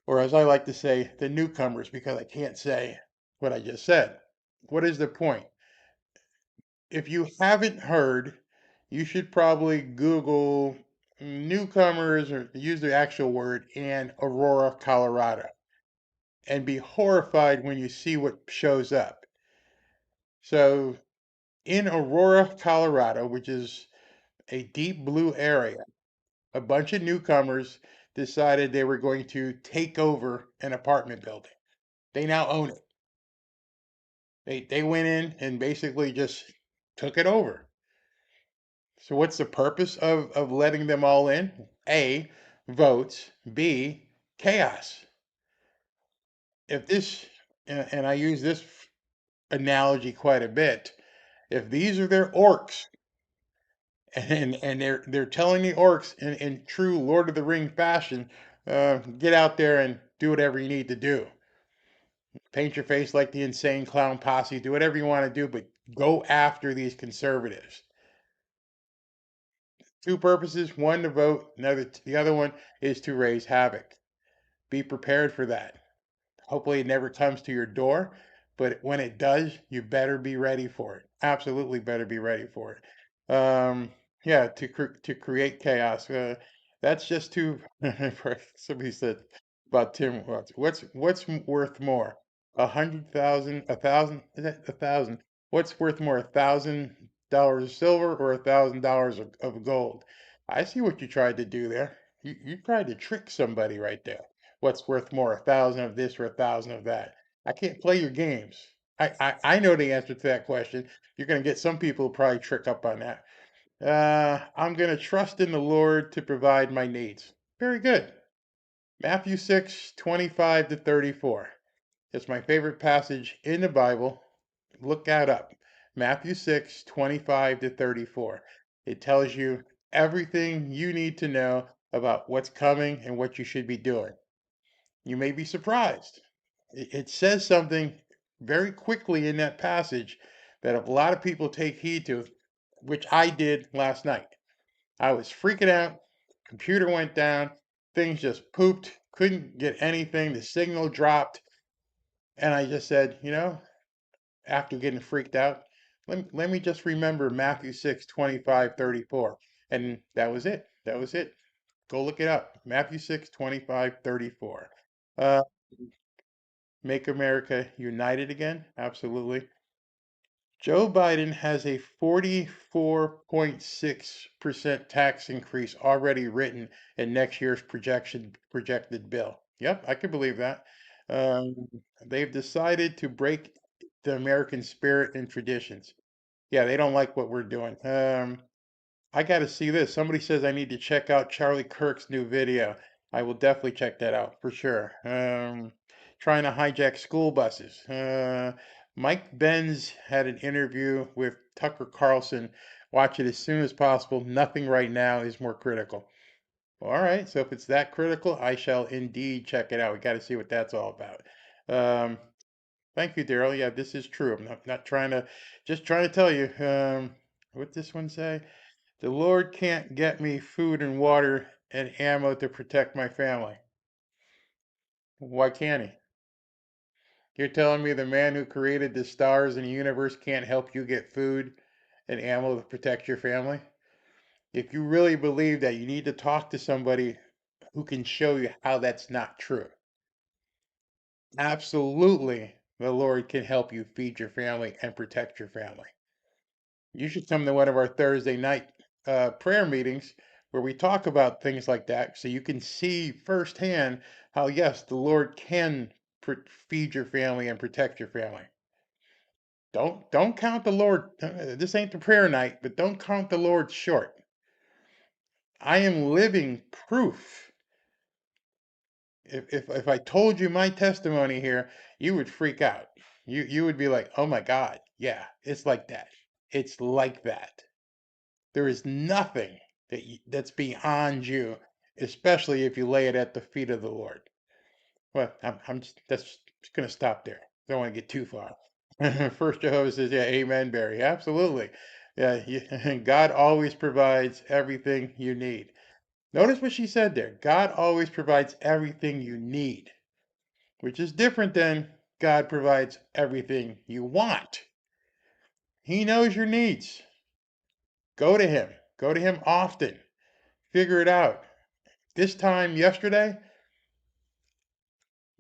Or as I like to say, the newcomers, because I can't say what I just said. What is the point? If you haven't heard, you should probably Google newcomers or use the actual word and Aurora, Colorado, and be horrified when you see what shows up. So in Aurora, Colorado, which is a deep blue area, a bunch of newcomers decided they were going to take over an apartment building. They now own it. They went in and basically just took it over. So what's the purpose of letting them all in? A, votes. B, chaos. If this, and I use this analogy quite a bit, if these are their orcs, and they're telling the orcs in true Lord of the Ring fashion, get out there and do whatever you need to do. Paint your face like the insane clown posse. Do whatever you want to do, but go after these conservatives. Two purposes: one to vote, the other one is to raise havoc. Be prepared for that. Hopefully, it never comes to your door, but when it does, you better be ready for it. Absolutely, better be ready for it. Yeah, to create chaos. That's just too. Somebody said about Tim. What's worth more? 100,000, 1,000? Is that 1,000? What's worth more, $1,000 of silver or $1,000 of gold? I see what you tried to do there. You tried to trick somebody right there. What's worth more, 1,000 of this or 1,000 of that? I can't play your games. I know the answer to that question. You're going to get some people who probably trick up on that. I'm going to trust in the Lord to provide my needs. Very good. Matthew 6:25 to 34. It's my favorite passage in the Bible. Look that up. Matthew 6:25 to 34. It tells you everything you need to know about what's coming and what you should be doing. You may be surprised. It says something very quickly in that passage that a lot of people take heed to. which I did last night. I was freaking out. Computer went down. Things just pooped. Couldn't get anything. The signal dropped. And I just said, after getting freaked out, let me just remember Matthew 6:25-34. And that was it. That was it. Go look it up. Matthew 6:25-34. Uh, make America united again. Absolutely. Joe Biden has a 44.6% tax increase already written in next year's projected bill. Yep, I can believe that. Um, they've decided to break the American spirit and traditions. Yeah, they don't like what we're doing. I got to see this. Somebody says I need to check out Charlie Kirk's new video. I will definitely check that out for sure. Trying to hijack school buses. Mike Benz had an interview with Tucker Carlson. Watch it as soon as possible. Nothing right now is more critical. All right, so if it's that critical, I shall indeed check it out. We got to see what that's all about. Um, thank you, Daryl. Yeah, this is true. I'm not trying to, just trying to tell you. What this one say? The Lord can't get me food and water and ammo to protect my family. Why can't he? You're telling me the man who created the stars and the universe can't help you get food and ammo to protect your family? If you really believe that, you need to talk to somebody who can show you how that's not true. Absolutely, the Lord can help you feed your family and protect your family. You should come to one of our Thursday night prayer meetings where we talk about things like that so you can see firsthand how, yes, the Lord can feed your family and protect your family. Don't count the Lord. This ain't the prayer night, but don't count the Lord short. I am living proof. If I told you my testimony here, you would freak out. You would be like, "Oh my God, yeah, it's like that. It's like that." There is nothing that's beyond you, especially if you lay it at the feet of the Lord. Well, I'm just that's just gonna stop there. Don't want to get too far. First Jehovah says, yeah, amen, Barry. Absolutely. Yeah, God always provides everything you need. Notice what she said there. God always provides everything you need, which is different than God provides everything you want. He knows your needs. Go to him. Go to him often. Figure it out. This time yesterday,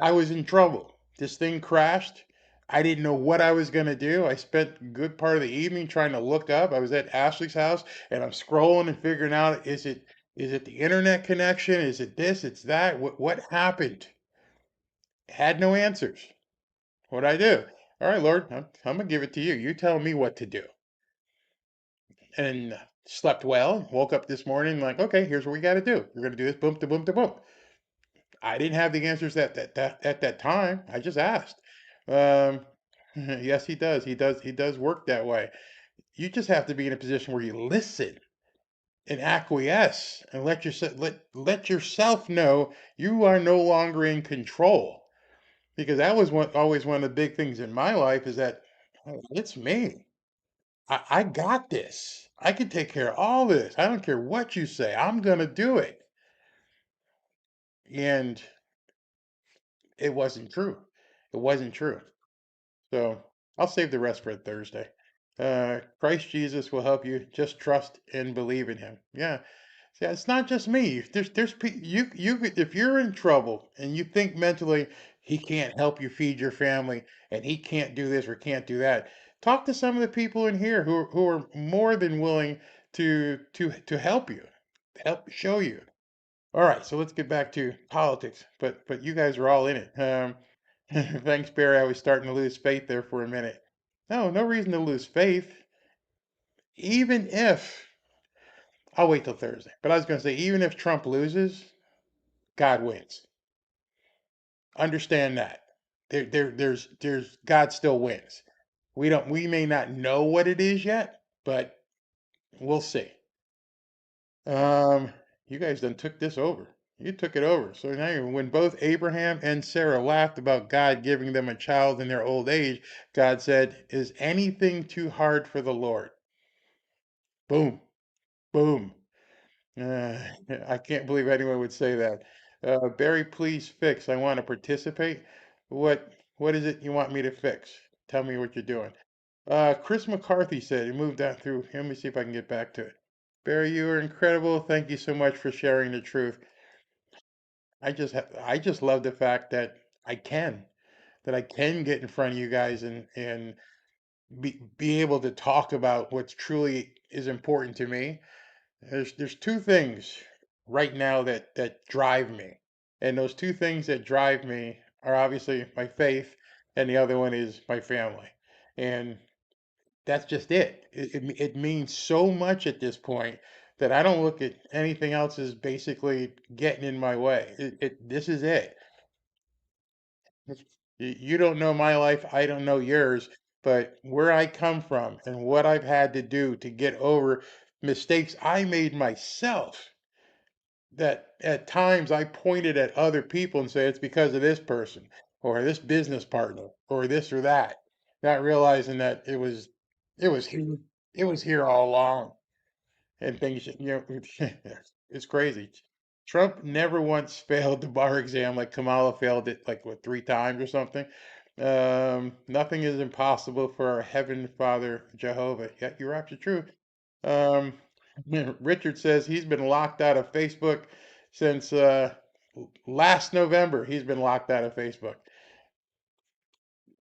I was in trouble. This thing crashed. I didn't know what I was going to do. I spent a good part of the evening trying to look up. I was at Ashley's house and I'm scrolling and figuring out is it the internet connection? Is it this? It's that? What happened? Had no answers. What'd I do? All right, Lord, I'm going to give it to you. You tell me what to do. And slept well. Woke up this morning like, okay, here's what we got to do. We're going to do this boom to boom to boom. I didn't have the answers at that time. I just asked. Um, yes, he does. He does work that way. You just have to be in a position where you listen and acquiesce and let yourself know you are no longer in control. Because that was always one of the big things in my life is that "Oh, it's me. I got this. I can take care of all this. I don't care what you say. I'm gonna do it." And it wasn't true. It wasn't true. So I'll save the rest for Thursday. Christ Jesus will help you. Just trust and believe in Him. Yeah. See, it's not just me. You if you're in trouble and you think mentally He can't help you feed your family and He can't do this or can't do that, talk to some of the people in here who are more than willing to help you, help show you. All right, so let's get back to politics. But you guys are all in it. Thanks, Barry. I was starting to lose faith there for a minute. No, no reason to lose faith. Even if I'll wait till Thursday. But I was going to say, even if Trump loses, God wins. Understand that. There's God still wins. We may not know what it is yet, but we'll see. Um, you guys done took this over. You took it over. So now, when both Abraham and Sarah laughed about God giving them a child in their old age, God said, "Is anything too hard for the Lord?" Boom, boom. Uh, I can't believe anyone would say that. Barry, please fix. I want to participate. What is it you want me to fix? Tell me what you're doing. Chris McCarthy said he moved that through. Let me see if I can get back to it. Barry, you are incredible. Thank you so much for sharing the truth. I just love the fact that I can get in front of you guys and be able to talk about what's truly is important to me. There's two things right now that drive me. And those two things that drive me are obviously my faith and the other one is my family. And that's just it. It means so much at this point that I don't look at anything else as basically getting in my way. This is it. You don't know my life, I don't know yours, but where I come from and what I've had to do to get over mistakes I made myself, that at times I pointed at other people and say it's because of this person or this business partner or this or that, not realizing that it was here, it was here all along. And things, it's crazy. Trump never once failed the bar exam like Kamala failed it like what, 3 times or something. Nothing is impossible for our Heavenly Father Jehovah. Yeah, you're absolutely true. Richard says he's been locked out of Facebook since last November. He's been locked out of Facebook.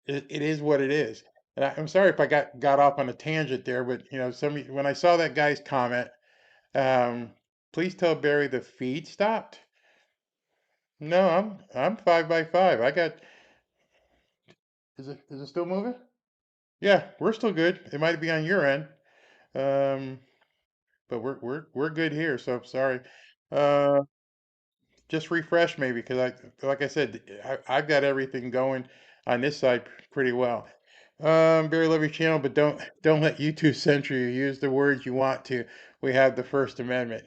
It is what it is. And I'm sorry if I got off on a tangent there, but when I saw that guy's comment, please tell Barry the feed stopped. No, I'm 5 by 5. I got. Is it still moving? Yeah, we're still good. It might be on your end, um, but we're good here. So I'm sorry. Uh, just refresh maybe because like I said, I've got everything going on this side pretty well. Barry, love your channel, but don't let YouTube censor you. Use the words you want to. We have the First Amendment.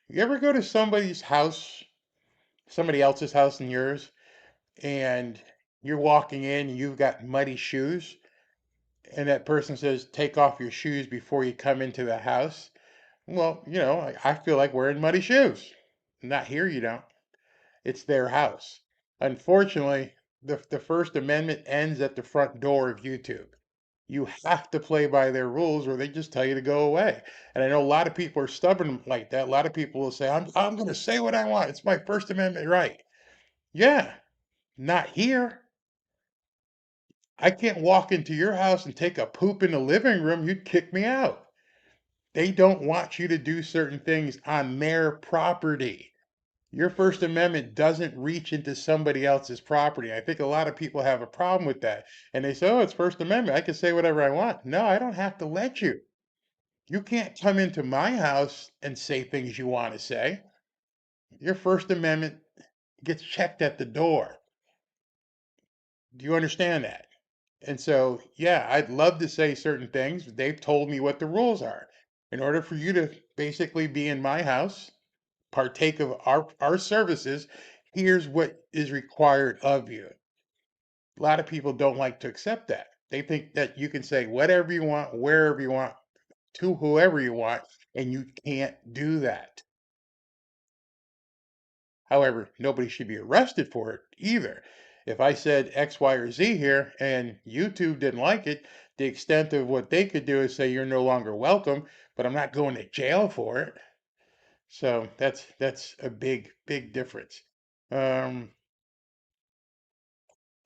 You ever go to somebody else's house and yours, and you're walking in and you've got muddy shoes, and that person says, take off your shoes before you come into the house. Well, I feel like wearing muddy shoes. Not here, you don't. It's their house. Unfortunately, the First Amendment ends at the front door of YouTube. You have to play by their rules or they just tell you to go away. And I know a lot of people are stubborn like that. A lot of people will say, I'm going to say what I want. It's my First Amendment right. Yeah, not here. I can't walk into your house and take a poop in the living room. You'd kick me out. They don't want you to do certain things on their property. Your First Amendment doesn't reach into somebody else's property. I think a lot of people have a problem with that. And they say, oh, it's First Amendment. I can say whatever I want. No, I don't have to let you. You can't come into my house and say things you want to say. Your First Amendment gets checked at the door. Do you understand that? And so, yeah, I'd love to say certain things. They've told me what the rules are. In order for you to basically be in my house, partake of our services, here's what is required of you. A lot of people don't like to accept that. They think that you can say whatever you want, wherever you want, to whoever you want, and you can't do that. However, nobody should be arrested for it either. If I said X, Y, or Z here and YouTube didn't like it, the extent of what they could do is say you're no longer welcome, but I'm not going to jail for it. So that's a big difference. Um,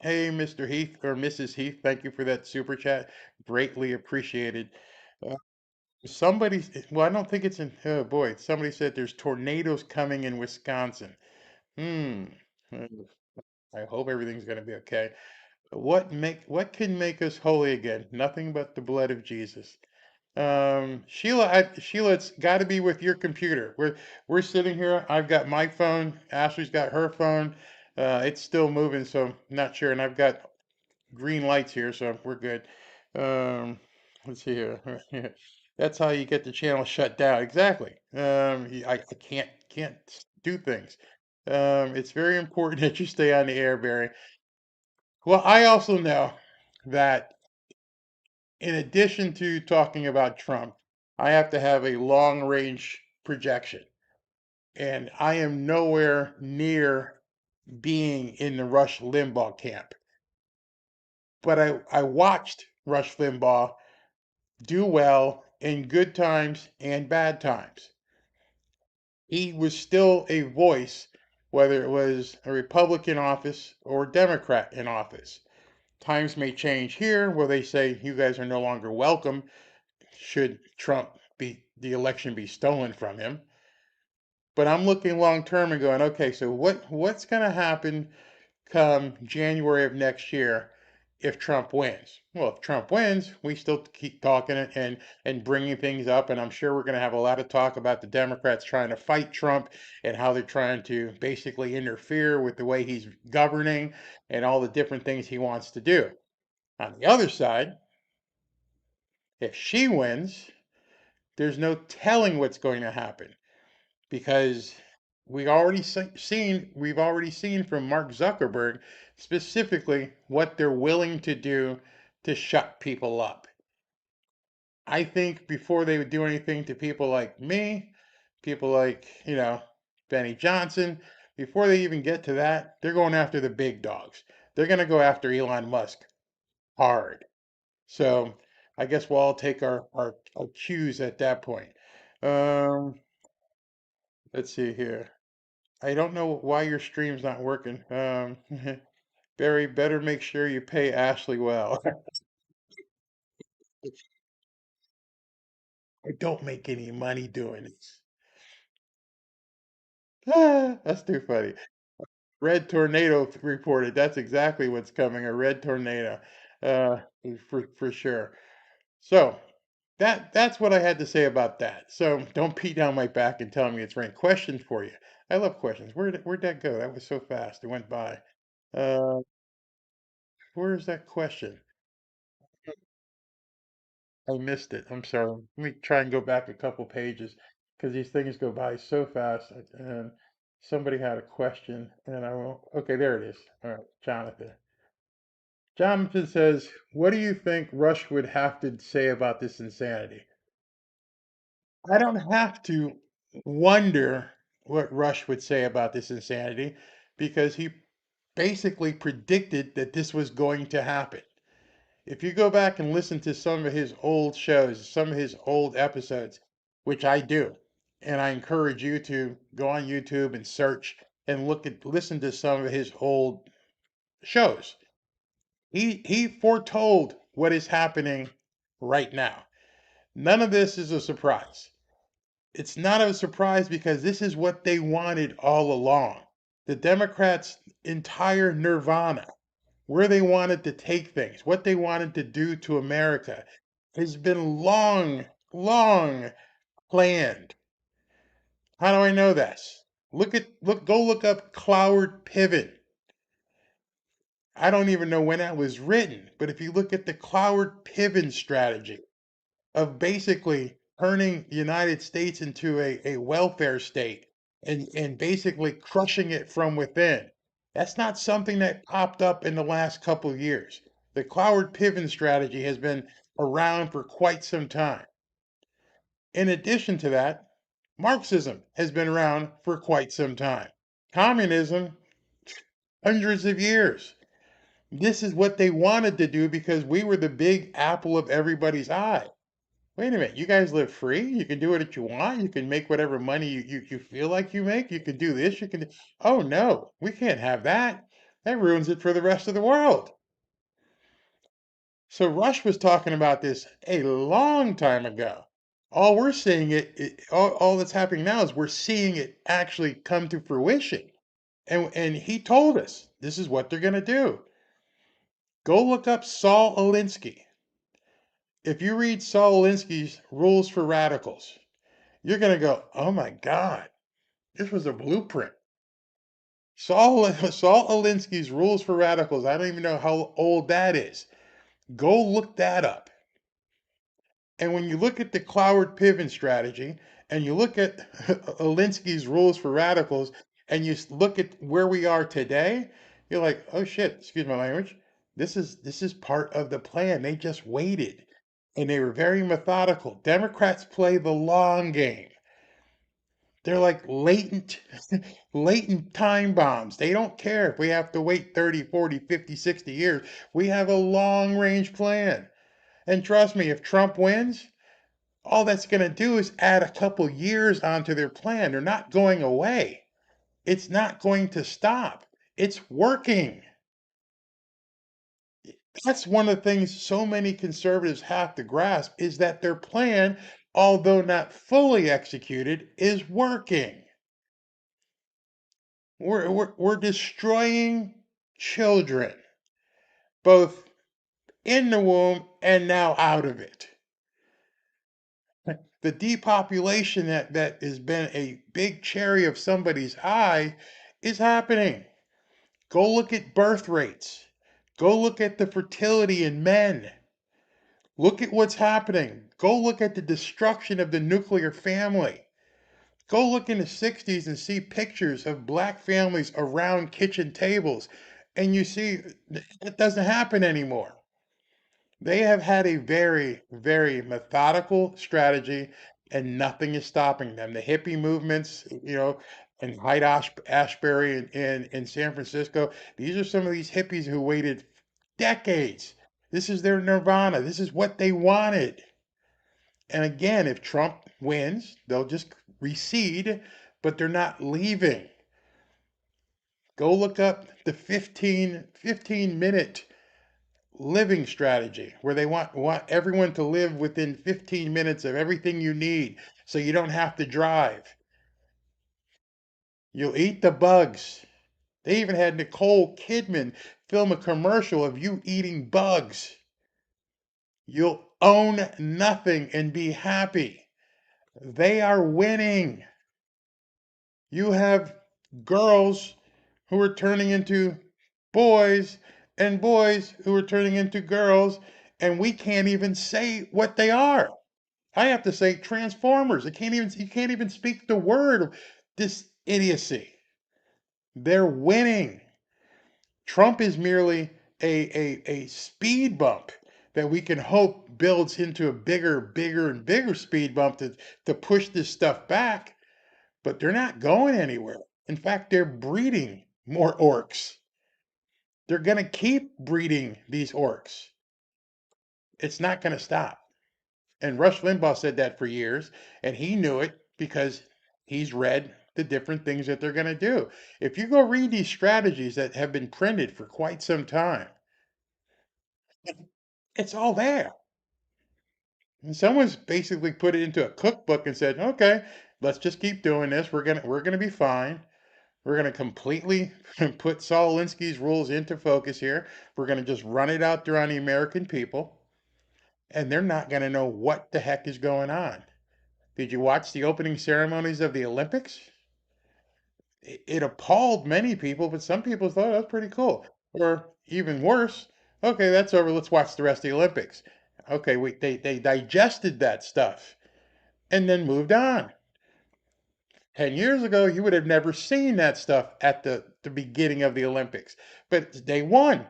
hey, Mr. Heath or Mrs. Heath, thank you for that super chat. Greatly appreciated. Uh, well, I don't think it's in, oh boy, somebody said there's tornadoes coming in Wisconsin. Hmm. uh, I hope everything's going to be okay. What can make us holy again? Nothing but the blood of Jesus. Sheila, it's got to be with your computer. We're sitting here. I've got my phone. Ashley's got her phone. It's still moving, so I'm not sure. And I've got green lights here, so we're good. Um, let's see here. That's how you get the channel shut down. Exactly. I can't do things. It's very important that you stay on the air, Barry. Well, I also know that in addition to talking about Trump. I have to have a long range projection. And I am nowhere near being in the Rush Limbaugh camp. But I watched Rush Limbaugh do well in good times and bad times. He was still a voice, whether it was a Republican office or a Democrat in office. Times may change here where they say you guys are no longer welcome should Trump be the election be stolen from him. But I'm looking long term and going, okay, so what's going to happen come January of next year if Trump wins? Well, if Trump wins, we still keep talking and bringing things up, and I'm sure we're going to have a lot of talk about the Democrats trying to fight Trump and how they're trying to basically interfere with the way he's governing and all the different things he wants to do. On the other side, if she wins, there's no telling what's going to happen because we've already seen from Mark Zuckerberg specifically what they're willing to do to shut people up. I think before they would do anything to people like me, people like, Benny Johnson, before they even get to that, they're going after the big dogs. They're going to go after Elon Musk hard. So I guess we'll all take our cues at that point. Um, let's see here. I don't know why your stream's not working. Barry, better make sure you pay Ashley well. I don't make any money doing this. That's too funny. Red tornado reported. That's exactly what's coming. A red tornado, uh, for sure. So that's what I had to say about that. So don't beat down my back and tell me it's rain. Question for you. I love questions. Where'd that go? That was so fast. It went by. Uh, where's that question? I missed it. I'm sorry. Let me try and go back a couple pages because these things go by so fast. And somebody had a question, and I won't. Okay, there it is. All right, Jonathan. Jonathan says, "What do you think Rush would have to say about this insanity?" I don't have to wonder what Rush would say about this insanity because he basically predicted that this was going to happen. If you go back and listen to some of his old shows, some of his old episodes, which I do, and I encourage you to go on YouTube and search and listen to some of his old shows. He foretold what is happening right now. None of this is a surprise. It's not a surprise because this is what they wanted all along. The Democrats' entire nirvana, where they wanted to take things, what they wanted to do to America, has been long, long planned. How do I know this? Go look up Cloward Pivot. I don't even know when that was written, but if you look at the Cloward Pivot strategy of basically turning the United States into a welfare state and basically crushing it from within. That's not something that popped up in the last couple of years. The Cloward Piven strategy has been around for quite some time. In addition to that, Marxism has been around for quite some time. Communism, hundreds of years. This is what they wanted to do because we were the big apple of everybody's eye. Wait a minute, you guys live free? You can do what you want? You can make whatever money you feel like you make? You can do this, you can oh no, we can't have that. That ruins it for the rest of the world. So Rush was talking about this a long time ago. All we're seeing all that's happening now is we're seeing it actually come to fruition. And he told us this is what they're gonna do. Go look up Saul Alinsky. If you read Saul Alinsky's Rules for Radicals, you're going to go, oh my God, this was a blueprint. Saul Alinsky's Rules for Radicals, I don't even know how old that is. Go look that up. And when you look at the Cloward Piven strategy and you look at Alinsky's Rules for Radicals and you look at where we are today, you're like, oh shit, excuse my language. This is part of the plan. They just waited. and they were very methodical. Democrats play the long game. They're like latent latent time bombs. They don't care if we have to wait 30, 40, 50, 60 years. We have a long range plan. And trust me, if Trump wins, all that's going to do is add a couple years onto their plan. They're not going away. It's not going to stop. It's working. That's one of the things so many conservatives have to grasp is that their plan, although not fully executed, is working. We're destroying children, both in the womb and now out of it. The depopulation that has been a big cherry of somebody's eye is happening. Go look at birth rates. Go look at the fertility in men. Look at what's happening. Go look at the destruction of the nuclear family. Go look in the 60s and see pictures of black families around kitchen tables, and you see it doesn't happen anymore. They have had a very, very methodical strategy, and nothing is stopping them. The hippie movements, and Ashbury in San Francisco, these are some of these hippies who waited decades. This is their nirvana. This is what they wanted. And again, if Trump wins, they'll just recede, but they're not leaving. Go look up the 15-minute living strategy where they want everyone to live within 15 minutes of everything you need so you don't have to drive. You'll eat the bugs. They even had Nicole Kidman film a commercial of you eating bugs. You'll own nothing and be happy. They are winning. You have girls who are turning into boys and boys who are turning into girls, and we can't even say what they are. I have to say transformers. You can't even speak the word of this idiocy. They're winning. Trump is merely a speed bump that we can hope builds into a bigger and bigger speed bump to push this stuff back, but they're not going anywhere. In fact, they're breeding more orcs. They're going to keep breeding these orcs. It's not going to stop. And Rush Limbaugh said that for years, and he knew it because he's read the different things that they're going to do. If you go read these strategies that have been printed for quite some time, it's all there. And someone's basically put it into a cookbook and said, "Okay, let's just keep doing this. We're gonna be fine. We're gonna completely put Saul Alinsky's rules into focus here. We're gonna just run it out there on the American people, and they're not gonna know what the heck is going on." Did you watch the opening ceremonies of the Olympics? It appalled many people, but some people thought that was pretty cool. Or even worse, okay, that's over. Let's watch the rest of the Olympics. Okay, they digested that stuff and then moved on. 10 years ago, you would have never seen that stuff at the beginning of the Olympics. But day one,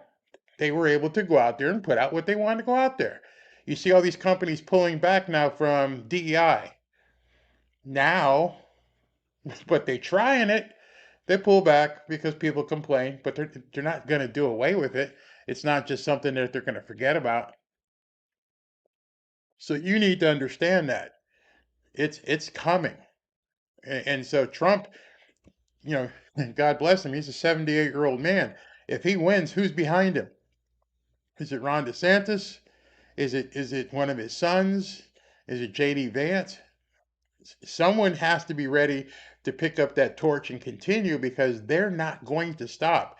they were able to go out there and put out what they wanted to go out there. You see all these companies pulling back now from DEI. Now, but they're trying it. They pull back because people complain, but they're not going to do away with it. It's not just something that they're going to forget about. So you need to understand that it's coming. And so Trump, you know, God bless him, he's a 78-year-old man. If he wins, who's behind him? Is it Ron DeSantis? Is it one of his sons? Is it JD Vance? Someone has to be ready to pick up that torch and continue because they're not going to stop.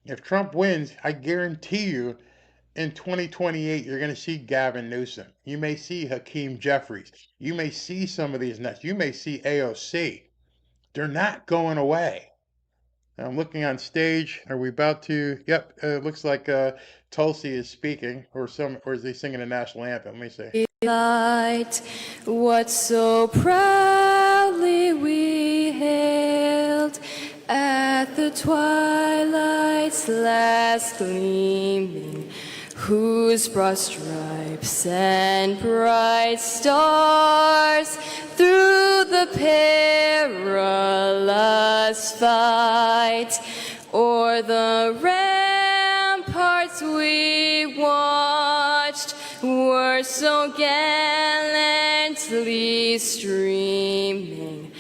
If Trump wins, I guarantee you in 2028, you're going to see Gavin Newsom. You may see Hakeem Jeffries. You may see some of these nuts. You may see AOC. They're not going away. I'm looking on stage. Are we about to? Yep. It looks like Tulsi is speaking, or is he singing a national anthem? Let me see. Light, what so proudly we hailed at the twilight's last gleaming, whose broad stripes and bright stars through the perilous fight o'er the ramparts we watched were so gallantly streaming,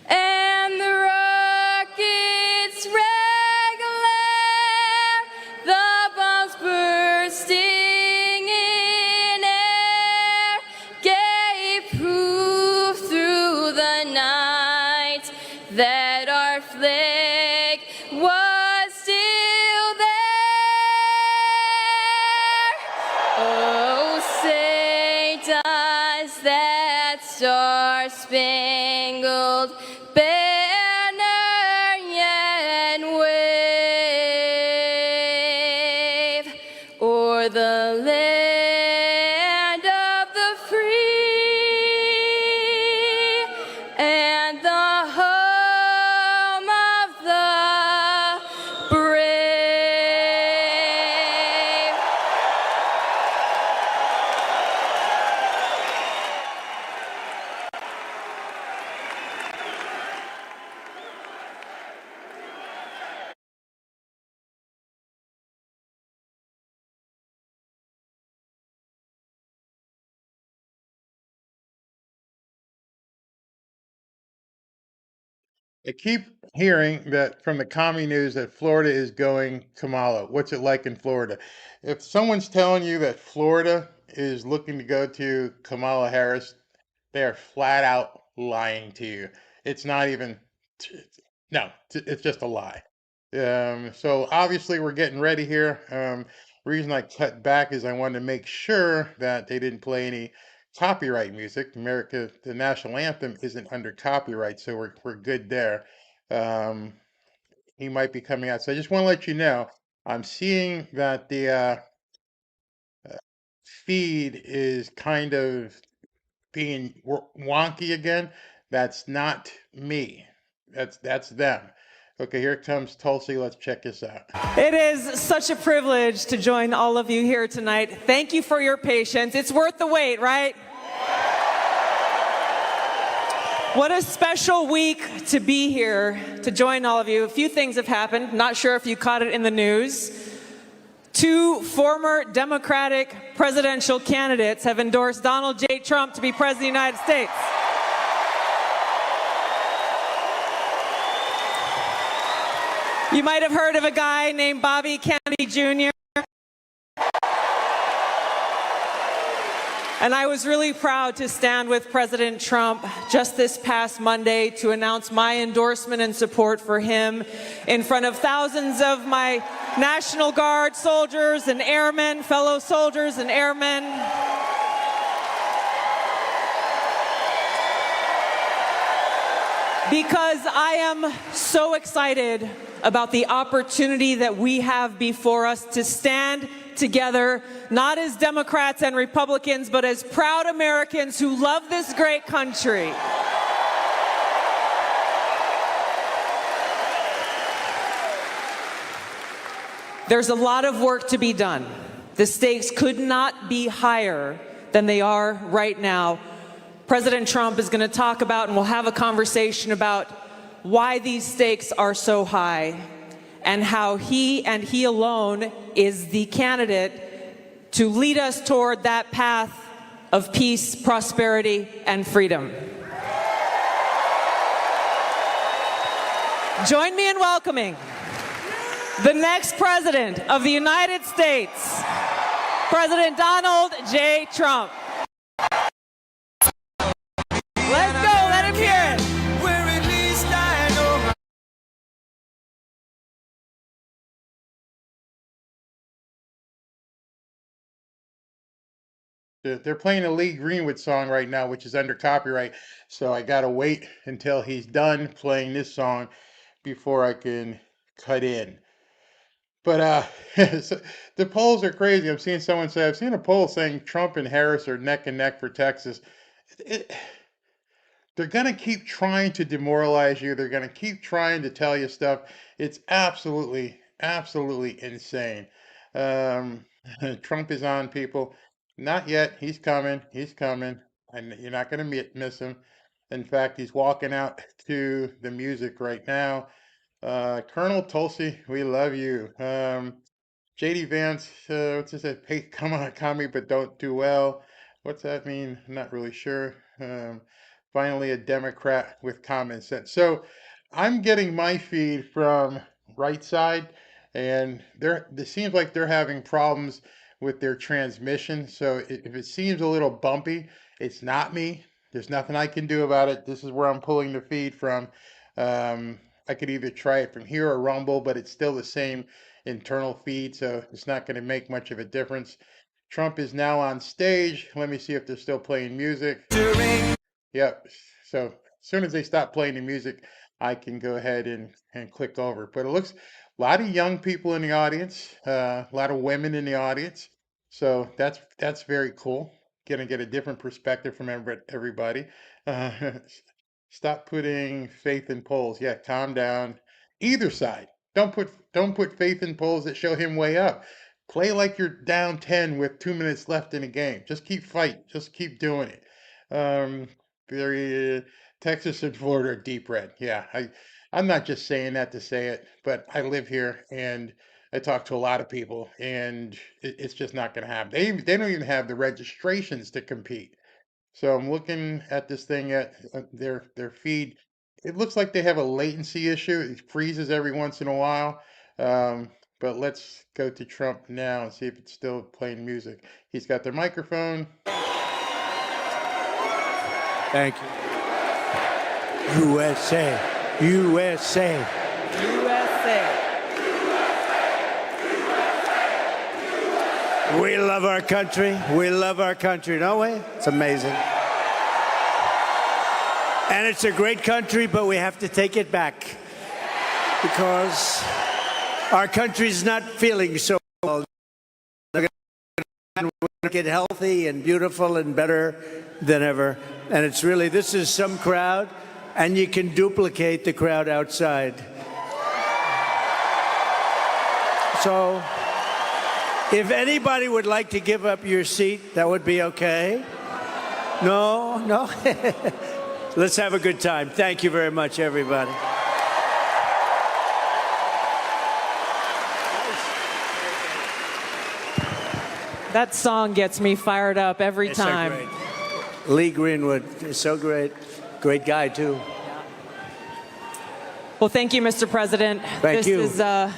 and the rockets' red glare, the bombs bursting in air, gave proof through the night that our flag was still there. Oh, say does that star-spangled banner yet wave o'er the land of the free and the home of the brave. I keep hearing that from the commie news that Florida is going Kamala. What's it like in Florida? If someone's telling you that Florida is looking to go to Kamala Harris, they are flat out lying to you. It's not even, no, it's just a lie. So obviously we're getting ready here. Reason I cut back is I wanted to make sure that they didn't play any copyright music. America, the national anthem isn't under copyright, so we're good there. Um, he might be coming out. So I just want to let you know, I'm seeing that the feed is kind of being wonky again. That's not me. That's them. Okay, here comes Tulsi. Let's check this out. It is such a privilege to join all of you here tonight. Thank you for your patience. It's worth the wait, right? What a special week to be here to join all of you. A few things have happened. Not sure if you caught it in the news. 2 former Democratic presidential candidates have endorsed Donald J. Trump to be President of the United States. You might have heard of a guy named Bobby Kennedy Jr. And I was really proud to stand with President Trump just this past Monday to announce my endorsement and support for him in front of thousands of my National Guard soldiers and airmen, fellow soldiers and airmen. Because I am so excited about the opportunity that we have before us to stand together, not as Democrats and Republicans, but as proud Americans who love this great country. There's a lot of work to be done. The stakes could not be higher than they are right now. President Trump is going to talk about, and we'll have a conversation about why these stakes are so high and how he and he alone is the candidate to lead us toward that path of peace, prosperity, and freedom. Join me in welcoming the next President of the United States, President Donald J. Trump. Let's go, let him hear it. They're playing a Lee Greenwood song right now, which is under copyright. So I gotta wait until he's done playing this song before I can cut in. But so the polls are crazy. I'm seeing someone say, I've seen a poll saying Trump and Harris are neck and neck for Texas. They're going to keep trying to demoralize you. They're going to keep trying to tell you stuff. It's absolutely, absolutely insane. Trump is on, people. Not yet. He's coming. He's coming. And you're not going to miss him. In fact, he's walking out to the music right now. Colonel Tulsi, we love you. JD Vance, what's this? Hey, come on, commie, but don't do well. What's that mean? I'm not really sure. Finally, a Democrat with common sense. So I'm getting my feed from right side, and it seems like they're having problems with their transmission. So if it seems a little bumpy, it's not me. There's nothing I can do about it. This is where I'm pulling the feed from. I could either try it from here or Rumble, but it's still the same internal feed, so it's not going to make much of a difference. Trump is now on stage. Let me see if they're still playing music. Yep. So as soon as they stop playing the music, I can go ahead and click over. But it looks a lot of young people in the audience, a lot of women in the audience. So that's very cool. Gonna get a different perspective from everybody. Uh, Stop putting faith in polls. Yeah, calm down. Either side. Don't put faith in polls that show him way up. Play like you're down 10 with 2 minutes left in the game. Just keep fighting. Just keep doing it. Very Texas and Florida are deep red. Yeah, I'm not just saying that to say it, but I live here and I talk to a lot of people, and it's just not going to happen. They don't even have the registrations to compete. So I'm looking at this thing at their feed. It looks like they have a latency issue. It freezes every once in a while. But let's go to Trump now and see if it's still playing music. He's got their microphone. Thank you. USA. USA. USA. We love our country. We love our country, don't we? It's amazing. And it's a great country, but we have to take it back because our country's not feeling so well. We're going to get healthy and beautiful and better than ever. And it's really, this is some crowd, and you can duplicate the crowd outside. So if anybody would like to give up your seat, that would be okay. No? Let's have a good time. Thank you very much, everybody. That song gets me fired up every time. So great. Lee Greenwood is so great. Great guy, too. Well, thank you, Mr. President. Thank you. This is a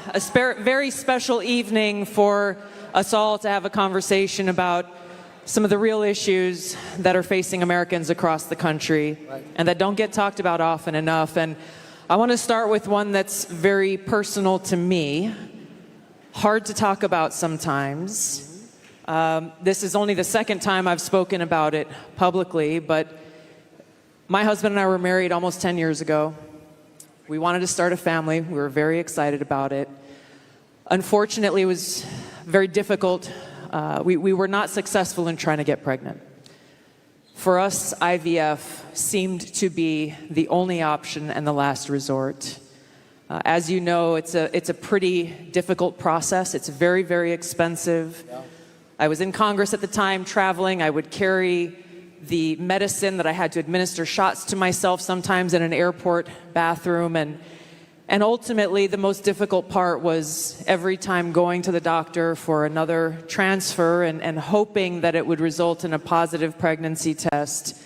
very special evening for us all to have a conversation about some of the real issues that are facing Americans across the country and that don't get talked about often enough. And I want to start with one that's very personal to me, hard to talk about sometimes. This is only the second time I've spoken about it publicly, but my husband and I were married almost 10 years ago. We wanted to start a family. We were very excited about it. Unfortunately, it was very difficult. We were not successful in trying to get pregnant. For us, IVF seemed to be the only option and the last resort. As you know, it's a pretty difficult process. It's very, very expensive. Yeah. I was in Congress at the time, traveling. I would carry the medicine that I had to administer shots to myself sometimes in an airport bathroom. And ultimately, the most difficult part was every time going to the doctor for another transfer and hoping that it would result in a positive pregnancy test,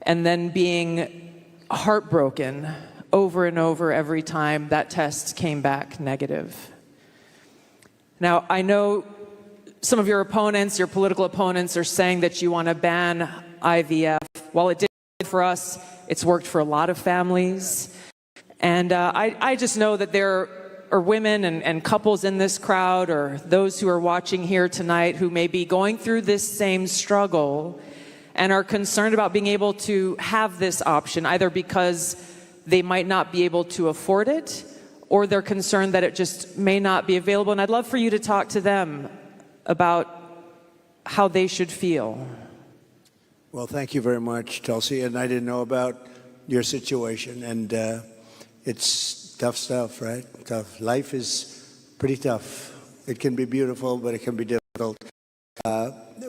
and then being heartbroken over and over every time that test came back negative. Now, I know some of your opponents, your political opponents, are saying that you want to ban IVF. While it did for us, it's worked for a lot of families. And I just know that there are women and couples in this crowd, or those who are watching here tonight, who may be going through this same struggle and are concerned about being able to have this option, either because they might not be able to afford it, or they're concerned that it just may not be available. And I'd love for you to talk to them about how they should feel. Well, thank you very much, Tulsi. And I didn't know about your situation. And it's tough stuff, right? Tough. Life is pretty tough. It can be beautiful, but it can be difficult.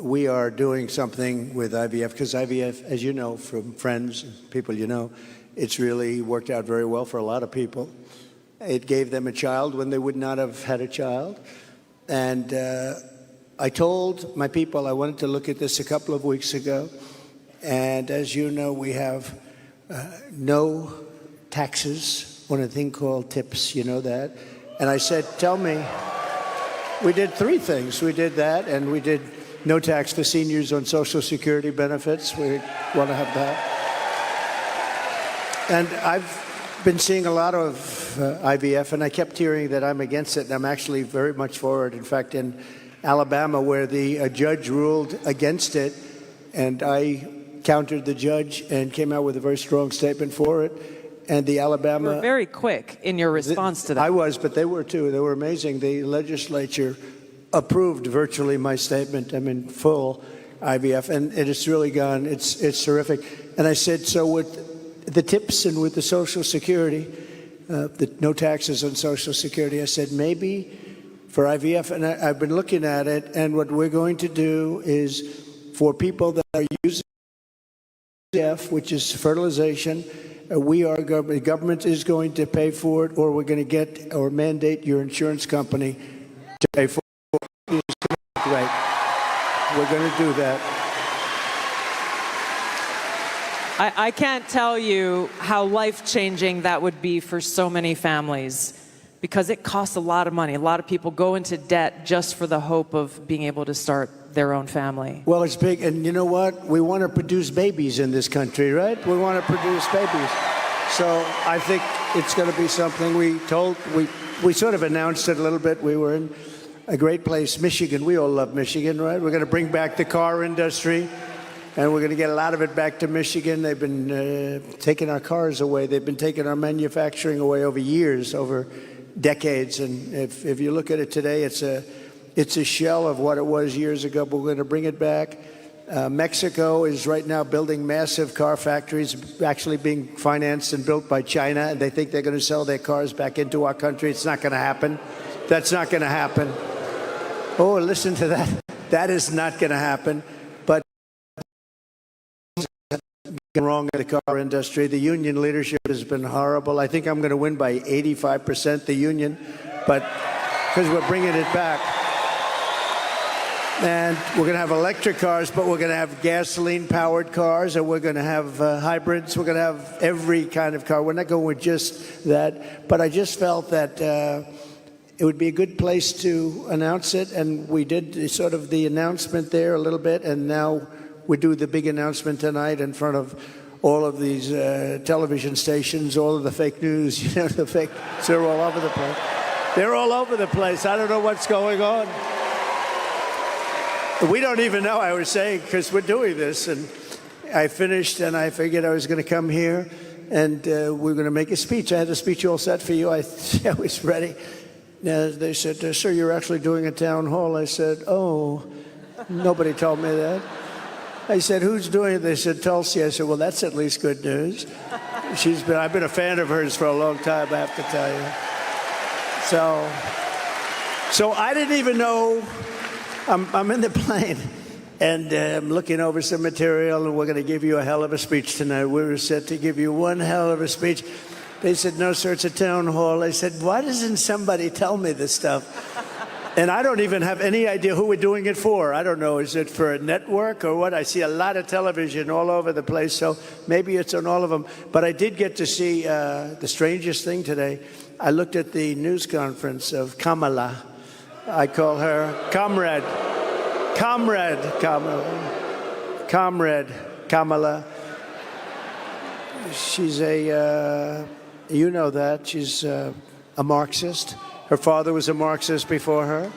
We are doing something with IVF because IVF, as you know from friends and people you know, it's really worked out very well for a lot of people. It gave them a child when they would not have had a child. And I told my people I wanted to look at this a couple of weeks ago. And as you know, we have no taxes on a thing called tips. You know that? And I said, tell me, we did three things. We did that, and we did no tax for seniors on Social Security benefits. We want to have that. And I've been seeing a lot of IVF, and I kept hearing that I'm against it, and I'm actually very much for it. In fact, in Alabama, where the judge ruled against it, and I countered the judge and came out with a very strong statement for it. And the Alabama... You were very quick in your response to that. I was, but they were too. They were amazing. The legislature approved virtually my statement. I'm in full IVF, and it's really gone. It's terrific. And I said, so with the tips and with the Social Security, the no taxes on Social Security, I said, maybe for IVF, and I've been looking at it, and what we're going to do is for people that are using IVF, which is fertilization, the government is going to pay for it, or we're going to get or mandate your insurance company to pay for it. Right. We're going to do that. I can't tell you how life-changing that would be for so many families, because it costs a lot of money. A lot of people go into debt just for the hope of being able to start their own family. Well, it's big, and you know what? We want to produce babies in this country, right? We want to produce babies. So I think it's going to be something we sort of announced it a little bit. We were in a great place, Michigan. We all love Michigan, right? We're going to bring back the car industry, and we're going to get a lot of it back to Michigan. They've been taking our cars away. They've been taking our manufacturing away over years, over decades. And if you look at it today, it's a shell of what it was years ago, but we're going to bring it back. Mexico is right now building massive car factories, actually being financed and built by China, and they think they're going to sell their cars back into our country. It's not going to happen. That's not going to happen. Oh, listen to that. That is not going to happen. But wrong in the car industry. The union leadership has been horrible. I think I'm going to win by 85%, the union, but because we're bringing it back. And we're going to have electric cars, but we're going to have gasoline-powered cars, and we're going to have hybrids. We're going to have every kind of car. We're not going with just that. But I just felt that it would be a good place to announce it, and we did sort of the announcement there a little bit, and now we do the big announcement tonight in front of all of these television stations, all of the fake news, you know, the fake, they're all over the place. They're all over the place. I don't know what's going on. We don't even know, I was saying, because we're doing this. And I finished, and I figured I was going to come here, and we're going to make a speech. I had a speech all set for you. I was ready. They said, sir, you're actually doing a town hall. I said, oh, nobody told me that. I said, who's doing it? They said, Tulsi. I said, well, that's at least good news. I've been a fan of hers for a long time, I have to tell you. So I didn't even know. I'm in the plane, and I'm looking over some material, and we're going to give you a hell of a speech tonight. We were set to give you one hell of a speech. They said, no, sir, it's a town hall. I said, why doesn't somebody tell me this stuff? And I don't even have any idea who we're doing it for. I don't know. Is it for a network or what? I see a lot of television all over the place, so maybe it's on all of them. But I did get to see the strangest thing today. I looked at the news conference of Kamala. I call her Comrade Kamala. She's you know that. She's a Marxist. Her father was a Marxist before her.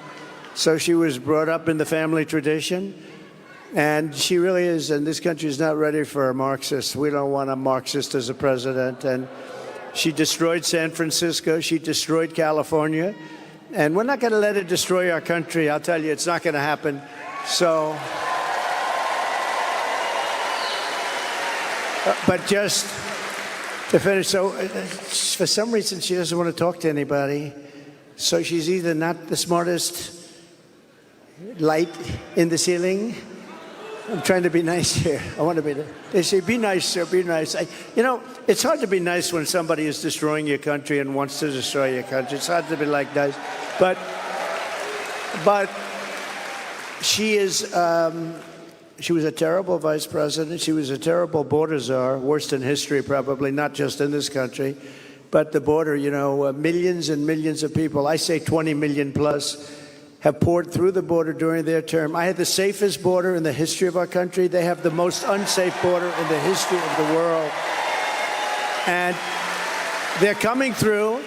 So she was brought up in the family tradition. And she really is, and this country is not ready for a Marxist. We don't want a Marxist as a president. And she destroyed San Francisco. She destroyed California. And we're not going to let it destroy our country. I'll tell you, it's not going to happen. So, but just to finish, so for some reason she doesn't want to talk to anybody. So she's either not the smartest light in the ceiling. I'm trying to be nice here. I want to be. They say, be nice, sir, be nice. You know, it's hard to be nice when somebody is destroying your country and wants to destroy your country. It's hard to be like nice. But she is, she was a terrible vice president. She was a terrible border czar, worst in history probably, not just in this country. But the border, you know, millions and millions of people, I say 20 million plus, have poured through the border during their term. I had the safest border in the history of our country. They have the most unsafe border in the history of the world. And they're coming through,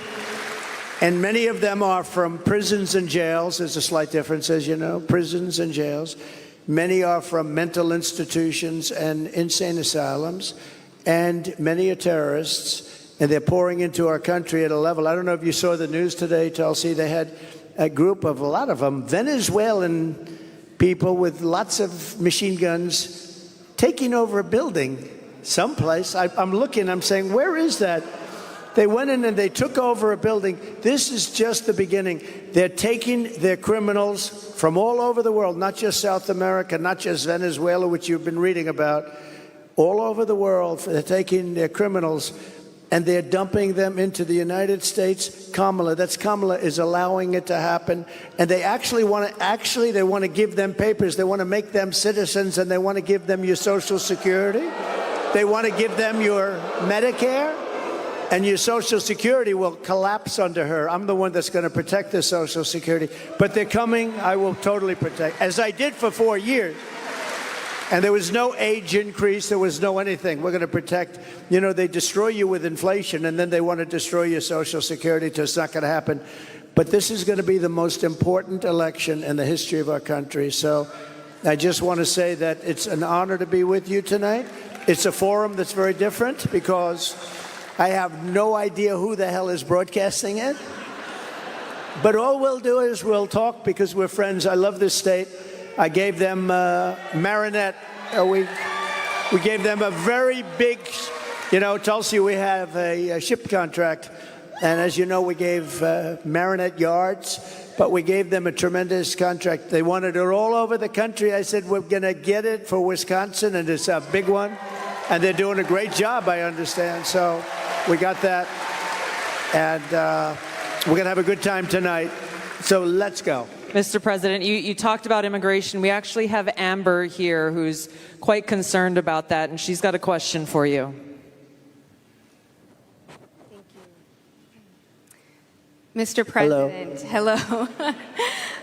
and many of them are from prisons and jails. There's a slight difference, as you know, prisons and jails. Many are from mental institutions and insane asylums, and many are terrorists, and they're pouring into our country at a level. I don't know if you saw the news today, Tulsi. They had a group of, a lot of them, Venezuelan people with lots of machine guns taking over a building someplace. I'm looking, I'm saying, where is that? They went in and they took over a building. This is just the beginning. They're taking their criminals from all over the world, not just South America, not just Venezuela, which you've been reading about, all over the world. They're taking their criminals and they're dumping them into the United States. Kamala is allowing it to happen. And they actually want to give them papers. They want to make them citizens, and they want to give them your Social Security. They want to give them your Medicare, and your Social Security will collapse under her. I'm the one that's going to protect the Social Security. But they're coming. I will totally protect, as I did for 4 years. And there was no age increase. There was no anything. We're going to protect. You know, they destroy you with inflation, and then they want to destroy your Social Security. It's not going to happen. But this is going to be the most important election in the history of our country. So I just want to say that it's an honor to be with you tonight. It's a forum that's very different because I have no idea who the hell is broadcasting it. But all we'll do is we'll talk because we're friends. I love this state. I gave them Marinette. We gave them a very big, you know, Tulsi, we have a ship contract. And as you know, we gave Marinette yards, but we gave them a tremendous contract. They wanted it all over the country. I said, we're going to get it for Wisconsin, and it's a big one. And they're doing a great job, I understand. So we got that. And we're going to have a good time tonight. So let's go. Mr. President, you talked about immigration. We actually have Amber here who's quite concerned about that, and she's got a question for you. Thank you. Mr. President, hello.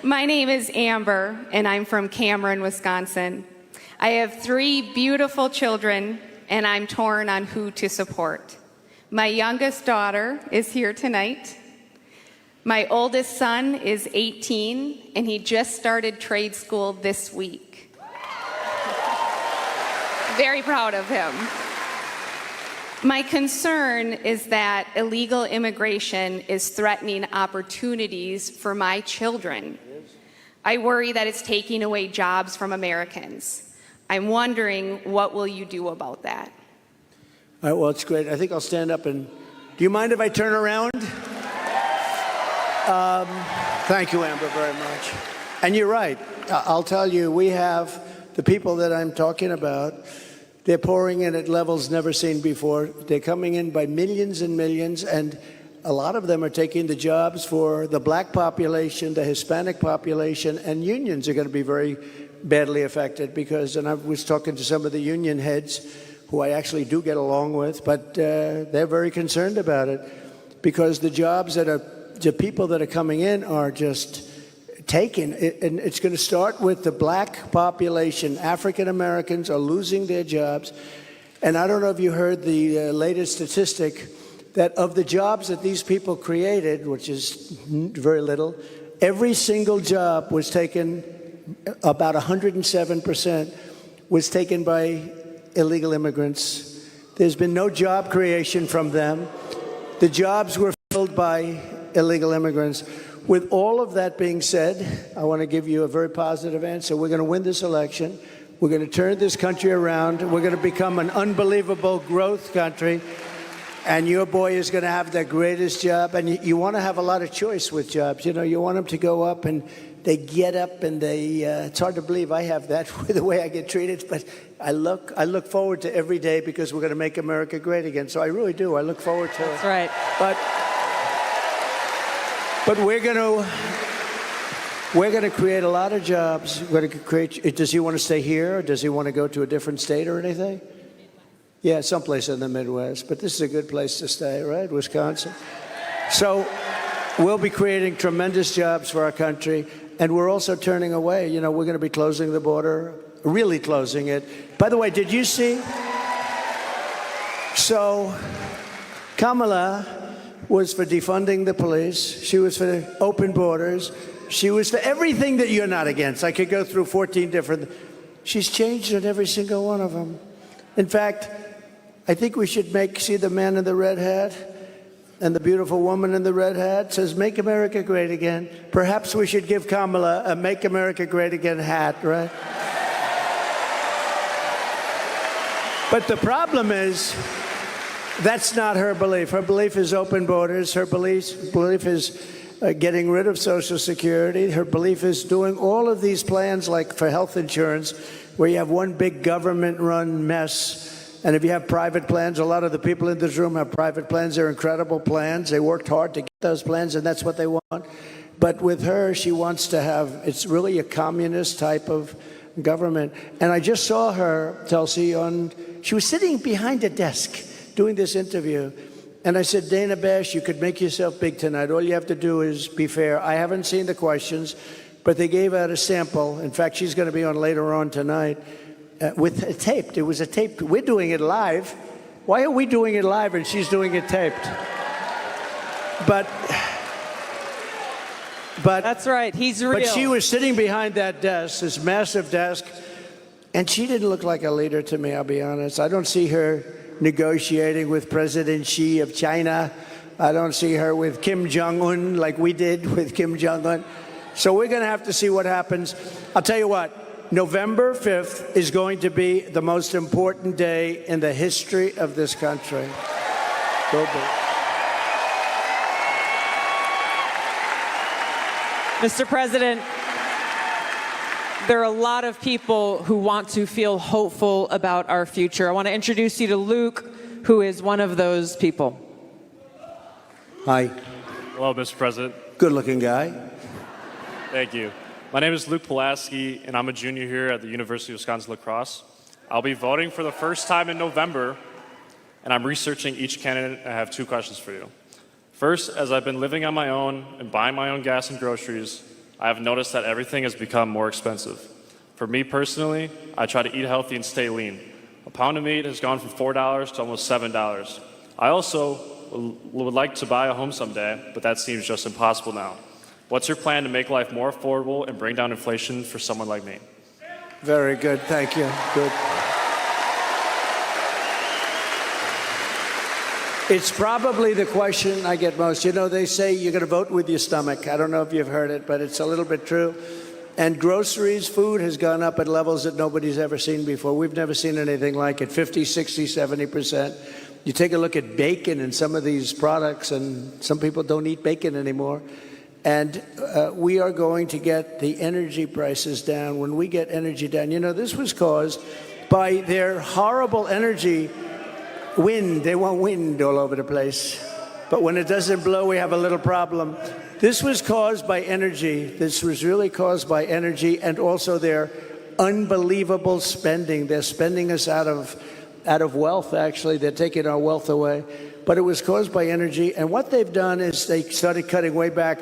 My name is Amber, and I'm from Cameron, Wisconsin. I have 3 beautiful children, and I'm torn on who to support. My youngest daughter is here tonight. My oldest son is 18, and he just started trade school this week. Very proud of him. My concern is that illegal immigration is threatening opportunities for my children. I worry that it's taking away jobs from Americans. I'm wondering, what will you do about that? All right, well, it's great. I think I'll stand up and... Do you mind if I turn around? Thank you, Amber, very much. And you're right. I'll tell you, we have the people that I'm talking about. They're pouring in at levels never seen before. They're coming in by millions and millions, and a lot of them are taking the jobs for the black population, the Hispanic population, and unions are going to be very badly affected because, and I was talking to some of the union heads who I actually do get along with, but they're very concerned about it because the jobs that are the people that are coming in are just taken. And it's going to start with the black population. African Americans are losing their jobs. And I don't know if you heard the latest statistic that of the jobs that these people created, which is very little, every single job was taken, about 107%, was taken by illegal immigrants. There's been no job creation from them. The jobs were filled by illegal immigrants. With all of that being said, I want to give you a very positive answer. We're going to win this election. We're going to turn this country around. We're going to become an unbelievable growth country. And your boy is going to have the greatest job. And you want to have a lot of choice with jobs. You know, you want them to go up and they get up and they, it's hard to believe I have that with the way I get treated. But I look forward to every day because we're going to make America great again. So I really do. I look forward to it. That's right. But we're going to create a lot of jobs. We're going to create. Does he want to stay here, or does he want to go to a different state or anything? Yeah, someplace in the Midwest. But this is a good place to stay, right? Wisconsin. So we'll be creating tremendous jobs for our country, and we're also turning away. You know, we're going to be closing the border, really closing it. By the way, did you see? So Kamala was for defunding the police. She was for open borders. She was for everything that you're not against. I could go through 14 different. She's changed on every single one of them. In fact, I think we should see the man in the red hat and the beautiful woman in the red hat says, "Make America Great Again." Perhaps we should give Kamala a "Make America Great Again" hat, right? But the problem is, that's not her belief. Her belief is open borders. Her belief is getting rid of Social Security. Her belief is doing all of these plans, like for health insurance, where you have one big government-run mess. And if you have private plans, a lot of the people in this room have private plans. They're incredible plans. They worked hard to get those plans, and that's what they want. But with her, she wants to have, it's really a communist type of government. And I just saw her, Tulsi, she was sitting behind a desk doing this interview. And I said, "Dana Bash, you could make yourself big tonight. All you have to do is be fair." I haven't seen the questions, but they gave out a sample. In fact, she's going to be on later on tonight with a taped. It was a taped. We're doing it live. Why are we doing it live and she's doing it taped? But that's right. He's real. But she was sitting behind that desk, this massive desk, and she didn't look like a leader to me, I'll be honest. I don't see her negotiating with President Xi of China. I don't see her with Kim Jong-un like we did with Kim Jong-un. So we're going to have to see what happens. I'll tell you what, November 5th is going to be the most important day in the history of this country. Go big. Mr. President, there are a lot of people who want to feel hopeful about our future. I want to introduce you to Luke, who is one of those people. Hi. Hello, Mr. President. Good-looking guy. Thank you. My name is Luke Pulaski, and I'm a junior here at the University of Wisconsin-La Crosse. I'll be voting for the first time in November, and I'm researching each candidate. I have two questions for you. First, as I've been living on my own and buying my own gas and groceries, I have noticed that everything has become more expensive. For me personally, I try to eat healthy and stay lean. A pound of meat has gone from $4 to almost $7. I also would like to buy a home someday, but that seems just impossible now. What's your plan to make life more affordable and bring down inflation for someone like me? Very good. Thank you. Good. It's probably the question I get most. You know, they say you're going to vote with your stomach. I don't know if you've heard it, but it's a little bit true. And groceries, food has gone up at levels that nobody's ever seen before. We've never seen anything like it, 50, 60, 70%. You take a look at bacon and some of these products, and some people don't eat bacon anymore. And we are going to get the energy prices down. When we get energy down, you know, this was caused by their horrible energy wind. They want wind all over the place. But when it doesn't blow, we have a little problem. This was caused by energy. This was really caused by energy and also their unbelievable spending. They're spending us out of wealth, actually. They're taking our wealth away. But it was caused by energy. And what they've done is they started cutting way back.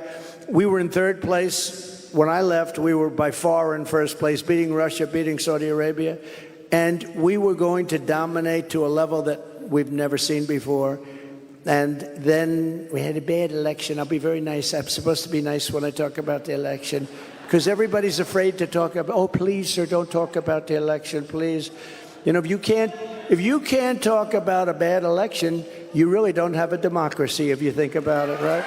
We were in third place. When I left, we were by far in first place, beating Russia, beating Saudi Arabia. And we were going to dominate to a level that we've never seen before. And then we had a bad election. I'll be very nice. I'm supposed to be nice when I talk about the election, because everybody's afraid to talk about, oh, please, sir, don't talk about the election, please. You know, if you can't talk about a bad election, you really don't have a democracy if you think about it, right?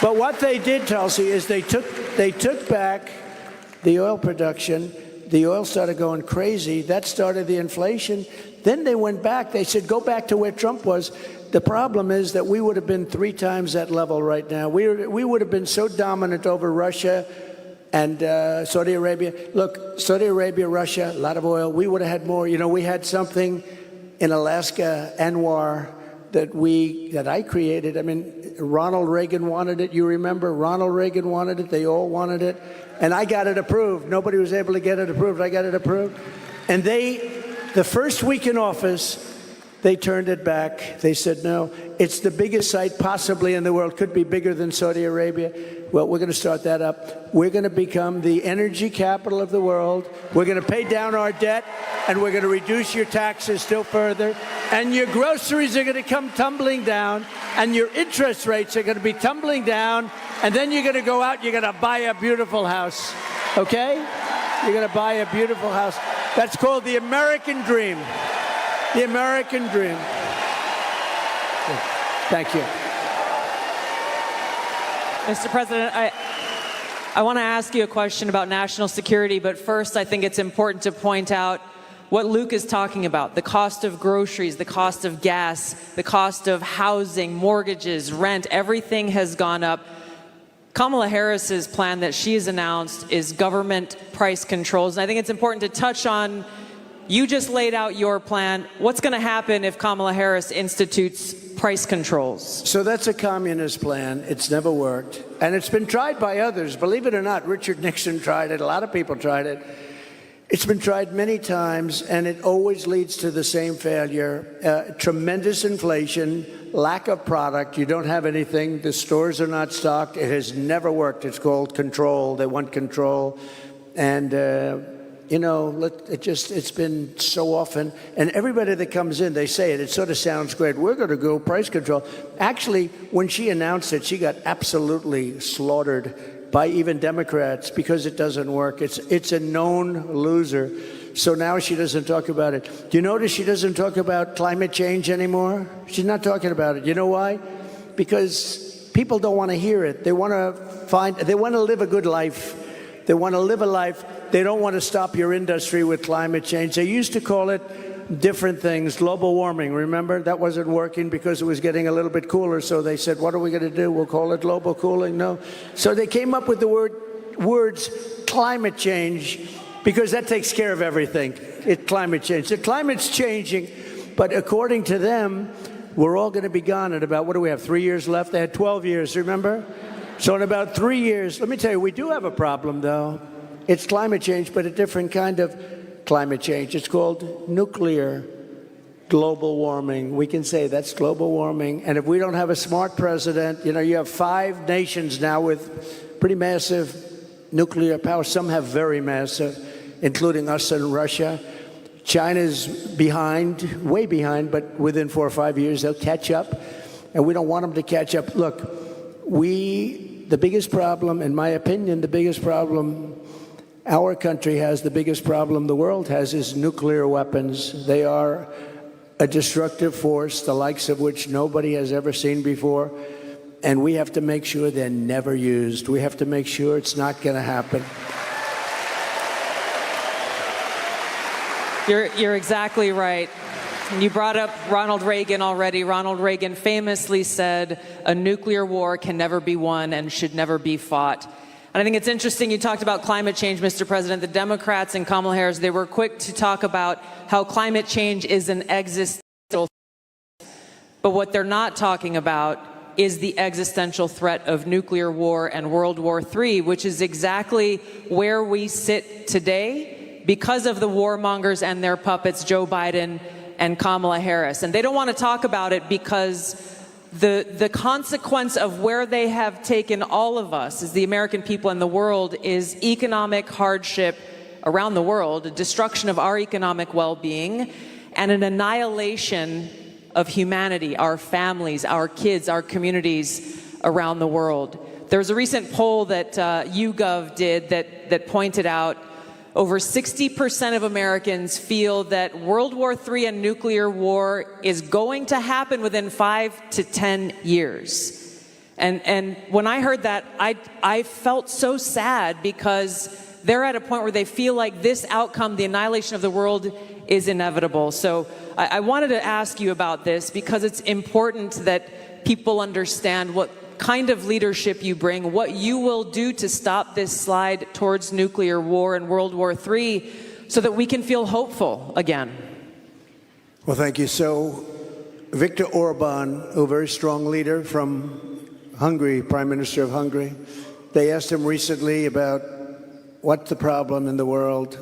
But what they did, Tulsi, is they took back the oil production. the oil started going crazy. That started the inflation. Then they went back. They said, go back to where Trump was. The problem is that we would have been 3 times that level right now. We would have been so dominant over Russia and Saudi Arabia. Look, Saudi Arabia, Russia, a lot of oil. We would have had more. You know, we had something in Alaska, Anwar, that I created. I mean, Ronald Reagan wanted it. You remember? Ronald Reagan wanted it. They all wanted it. And I got it approved. Nobody was able to get it approved. I got it approved. And the first week in office, they turned it back. They said, no, it's the biggest site possibly in the world. Could be bigger than Saudi Arabia. Well, we're going to start that up. We're going to become the energy capital of the world. We're going to pay down our debt, and we're going to reduce your taxes still further. And your groceries are going to come tumbling down, and your interest rates are going to be tumbling down. And then you're going to go out, you're going to buy a beautiful house. Okay? You're going to buy a beautiful house. That's called the American dream. The American dream. Thank you. Mr. President, I want to ask you a question about national security, but first I think it's important to point out what Luke is talking about: the cost of groceries, the cost of gas, the cost of housing, mortgages, rent, everything has gone up. Kamala Harris's plan that she has announced is government price controls, and I think it's important to touch on. You just laid out your plan. What's going to happen if Kamala Harris institutes price controls? So that's a communist plan. It's never worked. And it's been tried by others. Believe it or not, Richard Nixon tried it. A lot of people tried it. It's been tried many times, and it always leads to the same failure. Tremendous inflation, lack of product. You don't have anything. The stores are not stocked. It has never worked. It's called control. They want control. And you know, it's been so often, and everybody that comes in, they say it. It sort of sounds great. We're going to go price control. Actually, when she announced it, she got absolutely slaughtered by even Democrats because it doesn't work. It's a known loser. So now she doesn't talk about it. Do you notice she doesn't talk about climate change anymore? She's not talking about it. You know why? Because people don't want to hear it. They want to live a good life. They want to live a life. They don't want to stop your industry with climate change. They used to call it different things. Global warming, remember? That wasn't working because it was getting a little bit cooler. So they said, what are we going to do? We'll call it global cooling? No. So they came up with the words climate change because that takes care of everything. Climate change. The climate's changing, but according to them, we're all going to be gone in about, what do we have, 3 years left? They had 12 years, remember? So in about 3 years, let me tell you, we do have a problem, though. It's climate change, but a different kind of climate change. It's called nuclear global warming. We can say that's global warming. And if we don't have a smart president, you know, you have 5 nations now with pretty massive nuclear power. Some have very massive, including us and Russia. China's behind, way behind, but within 4 or 5 years, they'll catch up. And we don't want them to catch up. Look, the biggest problem, in my opinion, the biggest problem our country has, the biggest problem the world has, is nuclear weapons. They are a destructive force, the likes of which nobody has ever seen before. And we have to make sure they're never used. We have to make sure it's not going to happen. You're exactly right. You brought up Ronald Reagan already. Ronald Reagan famously said, a nuclear war can never be won and should never be fought. And I think it's interesting you talked about climate change, Mr. President. The Democrats and Kamala Harris, they were quick to talk about how climate change is an existential threat. But what they're not talking about is the existential threat of nuclear war and World War III, which is exactly where we sit today because of the warmongers and their puppets, Joe Biden and Kamala Harris. And they don't want to talk about it because the consequence of where they have taken all of us as the American people and the world is economic hardship around the world, a destruction of our economic well-being, and an annihilation of humanity, our families, our kids, our communities around the world. There was a recent poll that YouGov did that pointed out over 60% of Americans feel that World War III and nuclear war is going to happen within 5 to 10 years. And when I heard that, I felt so sad because they're at a point where they feel like this outcome, the annihilation of the world, is inevitable. So I wanted to ask you about this because it's important that people understand what kind of leadership you bring, what you will do to stop this slide towards nuclear war and World War III so that we can feel hopeful again. Well, thank you. So Viktor Orban, a very strong leader from Hungary, Prime Minister of Hungary, they asked him recently about what's the problem in the world.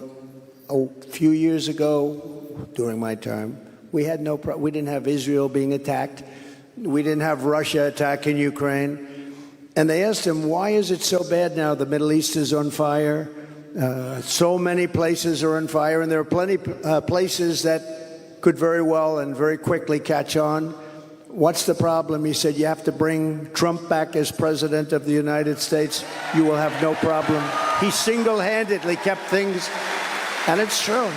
A few years ago, during my time, we didn't have Israel being attacked. We didn't have Russia attacking Ukraine. And they asked him, why is it so bad now? The Middle East is on fire. So many places are on fire, and there are plenty places that could very well and very quickly catch on. What's the problem? He said, you have to bring Trump back as president of the United States. You will have no problem. He single-handedly kept things, and it's true.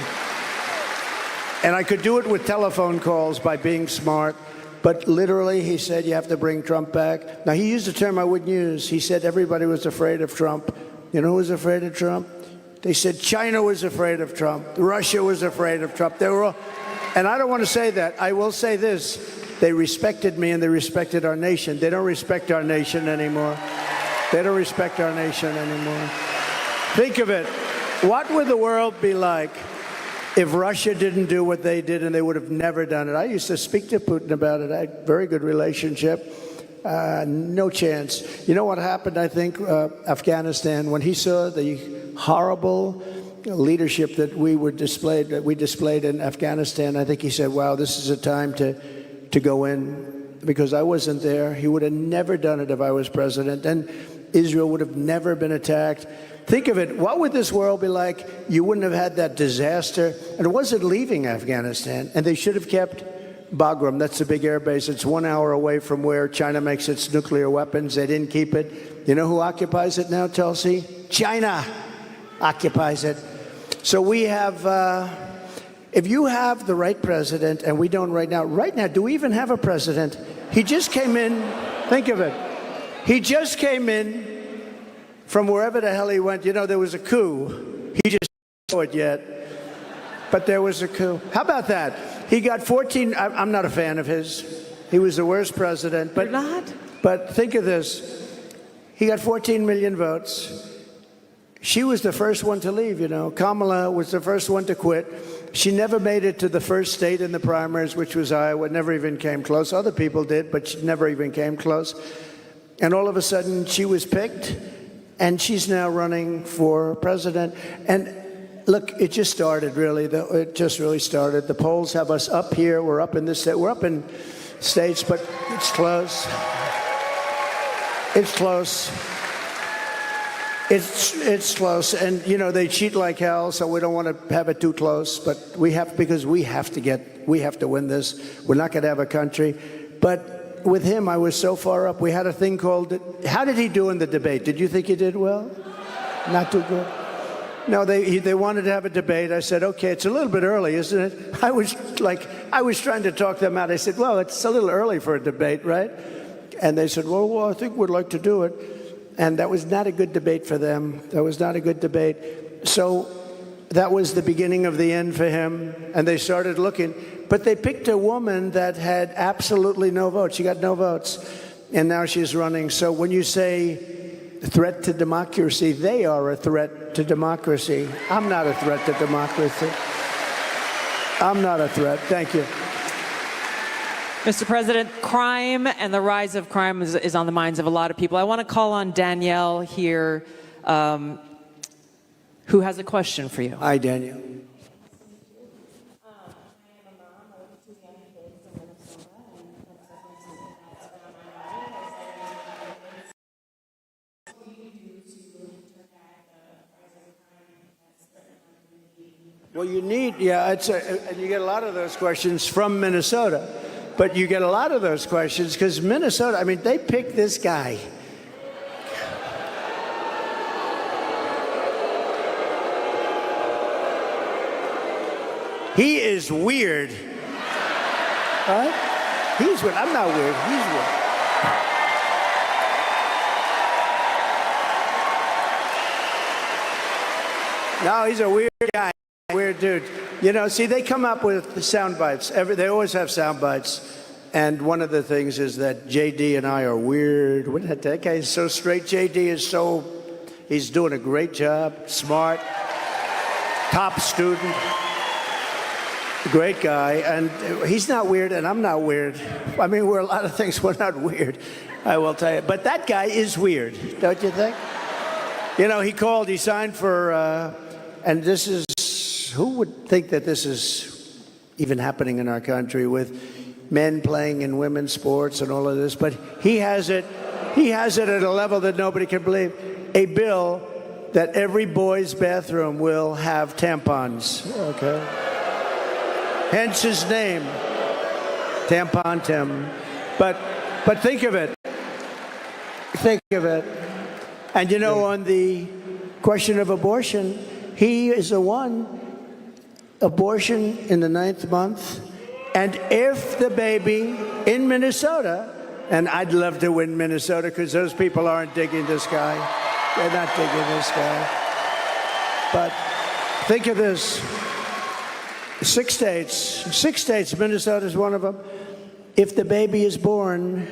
And I could do it with telephone calls by being smart. But literally, he said, you have to bring Trump back. Now, he used a term I wouldn't use. He said everybody was afraid of Trump. You know who was afraid of Trump? They said China was afraid of Trump. Russia was afraid of Trump. They were all, and I don't want to say that. I will say this. They respected me and they respected our nation. They don't respect our nation anymore. They don't respect our nation anymore. Think of it. What would the world be like if Russia didn't do what they did, and they would have never done it? I used to speak to Putin about it. I had a very good relationship. No chance. You know what happened, I think, Afghanistan, when he saw the horrible leadership that we displayed in Afghanistan, I think he said, wow, this is a time to go in, because I wasn't there. He would have never done it if I was president, and Israel would have never been attacked. Think of it. What would this world be like? You wouldn't have had that disaster. And it wasn't leaving Afghanistan. And they should have kept Bagram. That's the big air base. It's 1 hour away from where China makes its nuclear weapons. They didn't keep it. You know who occupies it now, Tulsi? China occupies it. So we have, if you have the right president, and we don't right now, do we even have a president? He just came in. Think of it. He just came in from wherever the hell he went. You know, there was a coup. He just didn't know it yet. But there was a coup. How about that? He got 14. I'm not a fan of his. He was the worst president. But, you're not? But think of this. He got 14 million votes. She was the first one to leave, you know. Kamala was the first one to quit. She never made it to the first state in the primaries, which was Iowa. Never even came close. Other people did, but she never even came close. And all of a sudden, she was picked. And she's now running for president. And look, it just started, really. It just really started. The polls have us up here. We're up in this state. We're up in states, but it's close. It's close. It's close. And, you know, they cheat like hell, so we don't want to have it too close. But we have, because we have to win this. We're not going to have a country. But with him, I was so far up. We had a thing called, how did he do in the debate? Did you think he did well? Not too good? No, they wanted to have a debate. I said, okay, it's a little bit early, isn't it? I was trying to talk them out. I said, well, it's a little early for a debate, right? And they said, well, I think we'd like to do it. And that was not a good debate for them. That was not a good debate. So that was the beginning of the end for him. And they started looking. But they picked a woman that had absolutely no votes. She got no votes. And now she's running. So when you say threat to democracy, they are a threat to democracy. I'm not a threat to democracy. I'm not a threat. Thank you. Mr. President, crime and the rise of crime is on the minds of a lot of people. I want to call on Danielle here, who has a question for you. Hi, Danielle. Well, you need, and you get a lot of those questions from Minnesota. But you get a lot of those questions because Minnesota, I mean, they picked this guy. He is weird. Right? He's weird. I'm not weird. He's weird. No, he's a weird guy, weird dude. You know, see, they come up with sound bites. They always have sound bites. And one of the things is that JD and I are weird. That guy is so straight. JD is he's doing a great job, smart, top student, great guy. And he's not weird, and I'm not weird. I mean, we're a lot of things, we're not weird, I will tell you. But that guy is weird, don't you think? You know, he signed for, and this is, who would think that this is even happening in our country with men playing in women's sports and all of this, but he has it at a level that nobody can believe. A bill that every boy's bathroom will have tampons, okay? Hence his name, Tampon Tim. But think of it. Think of it. And you know, on the question of abortion, he is the one, abortion in the 9th month. And if the baby in Minnesota, and I'd love to win Minnesota because those people aren't digging this guy. They're not digging this guy. But think of this. 6 states, Minnesota's one of them. If the baby is born,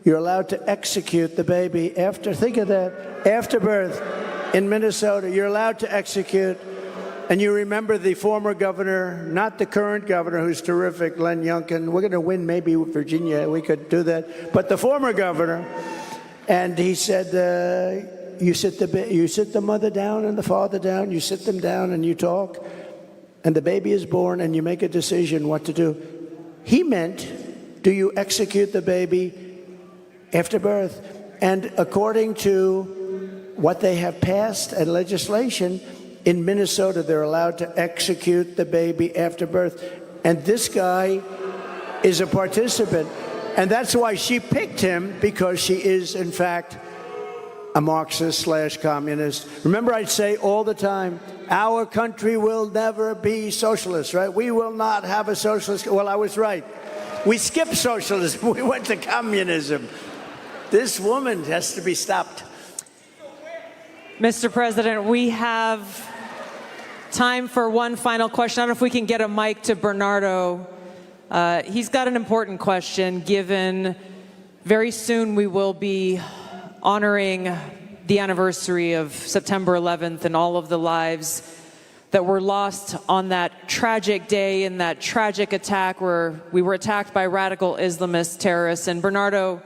you're allowed to execute the baby after, think of that, after birth in Minnesota, you're allowed to execute. And you remember the former governor, not the current governor, who's terrific, Len Youngkin. We're going to win maybe Virginia. We could do that. But the former governor, and he said, you sit the mother down and the father down. You sit them down and you talk. And the baby is born and you make a decision what to do. He meant, do you execute the baby after birth? And according to what they have passed and legislation, in Minnesota, they're allowed to execute the baby after birth. And this guy is a participant. And that's why she picked him, because she is, in fact, a Marxist/communist. Remember, I'd say all the time, our country will never be socialist, right? We will not have a socialist. Well, I was right. We skipped socialism. We went to communism. This woman has to be stopped. Mr. President, we have time for one final question. I don't know if we can get a mic to Bernardo. He's got an important question, given very soon we will be honoring the anniversary of September 11th and all of the lives that were lost on that tragic day and that tragic attack where we were attacked by radical Islamist terrorists. And Bernardo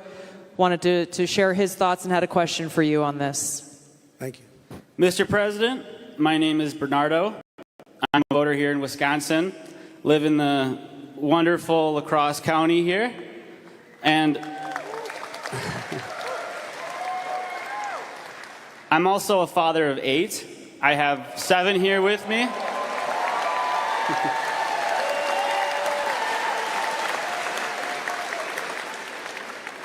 wanted to share his thoughts and had a question for you on this. Thank you. Mr. President, my name is Bernardo. I'm a voter here in Wisconsin, live in the wonderful La Crosse County here, and I'm also a father of 8. I have 7 here with me.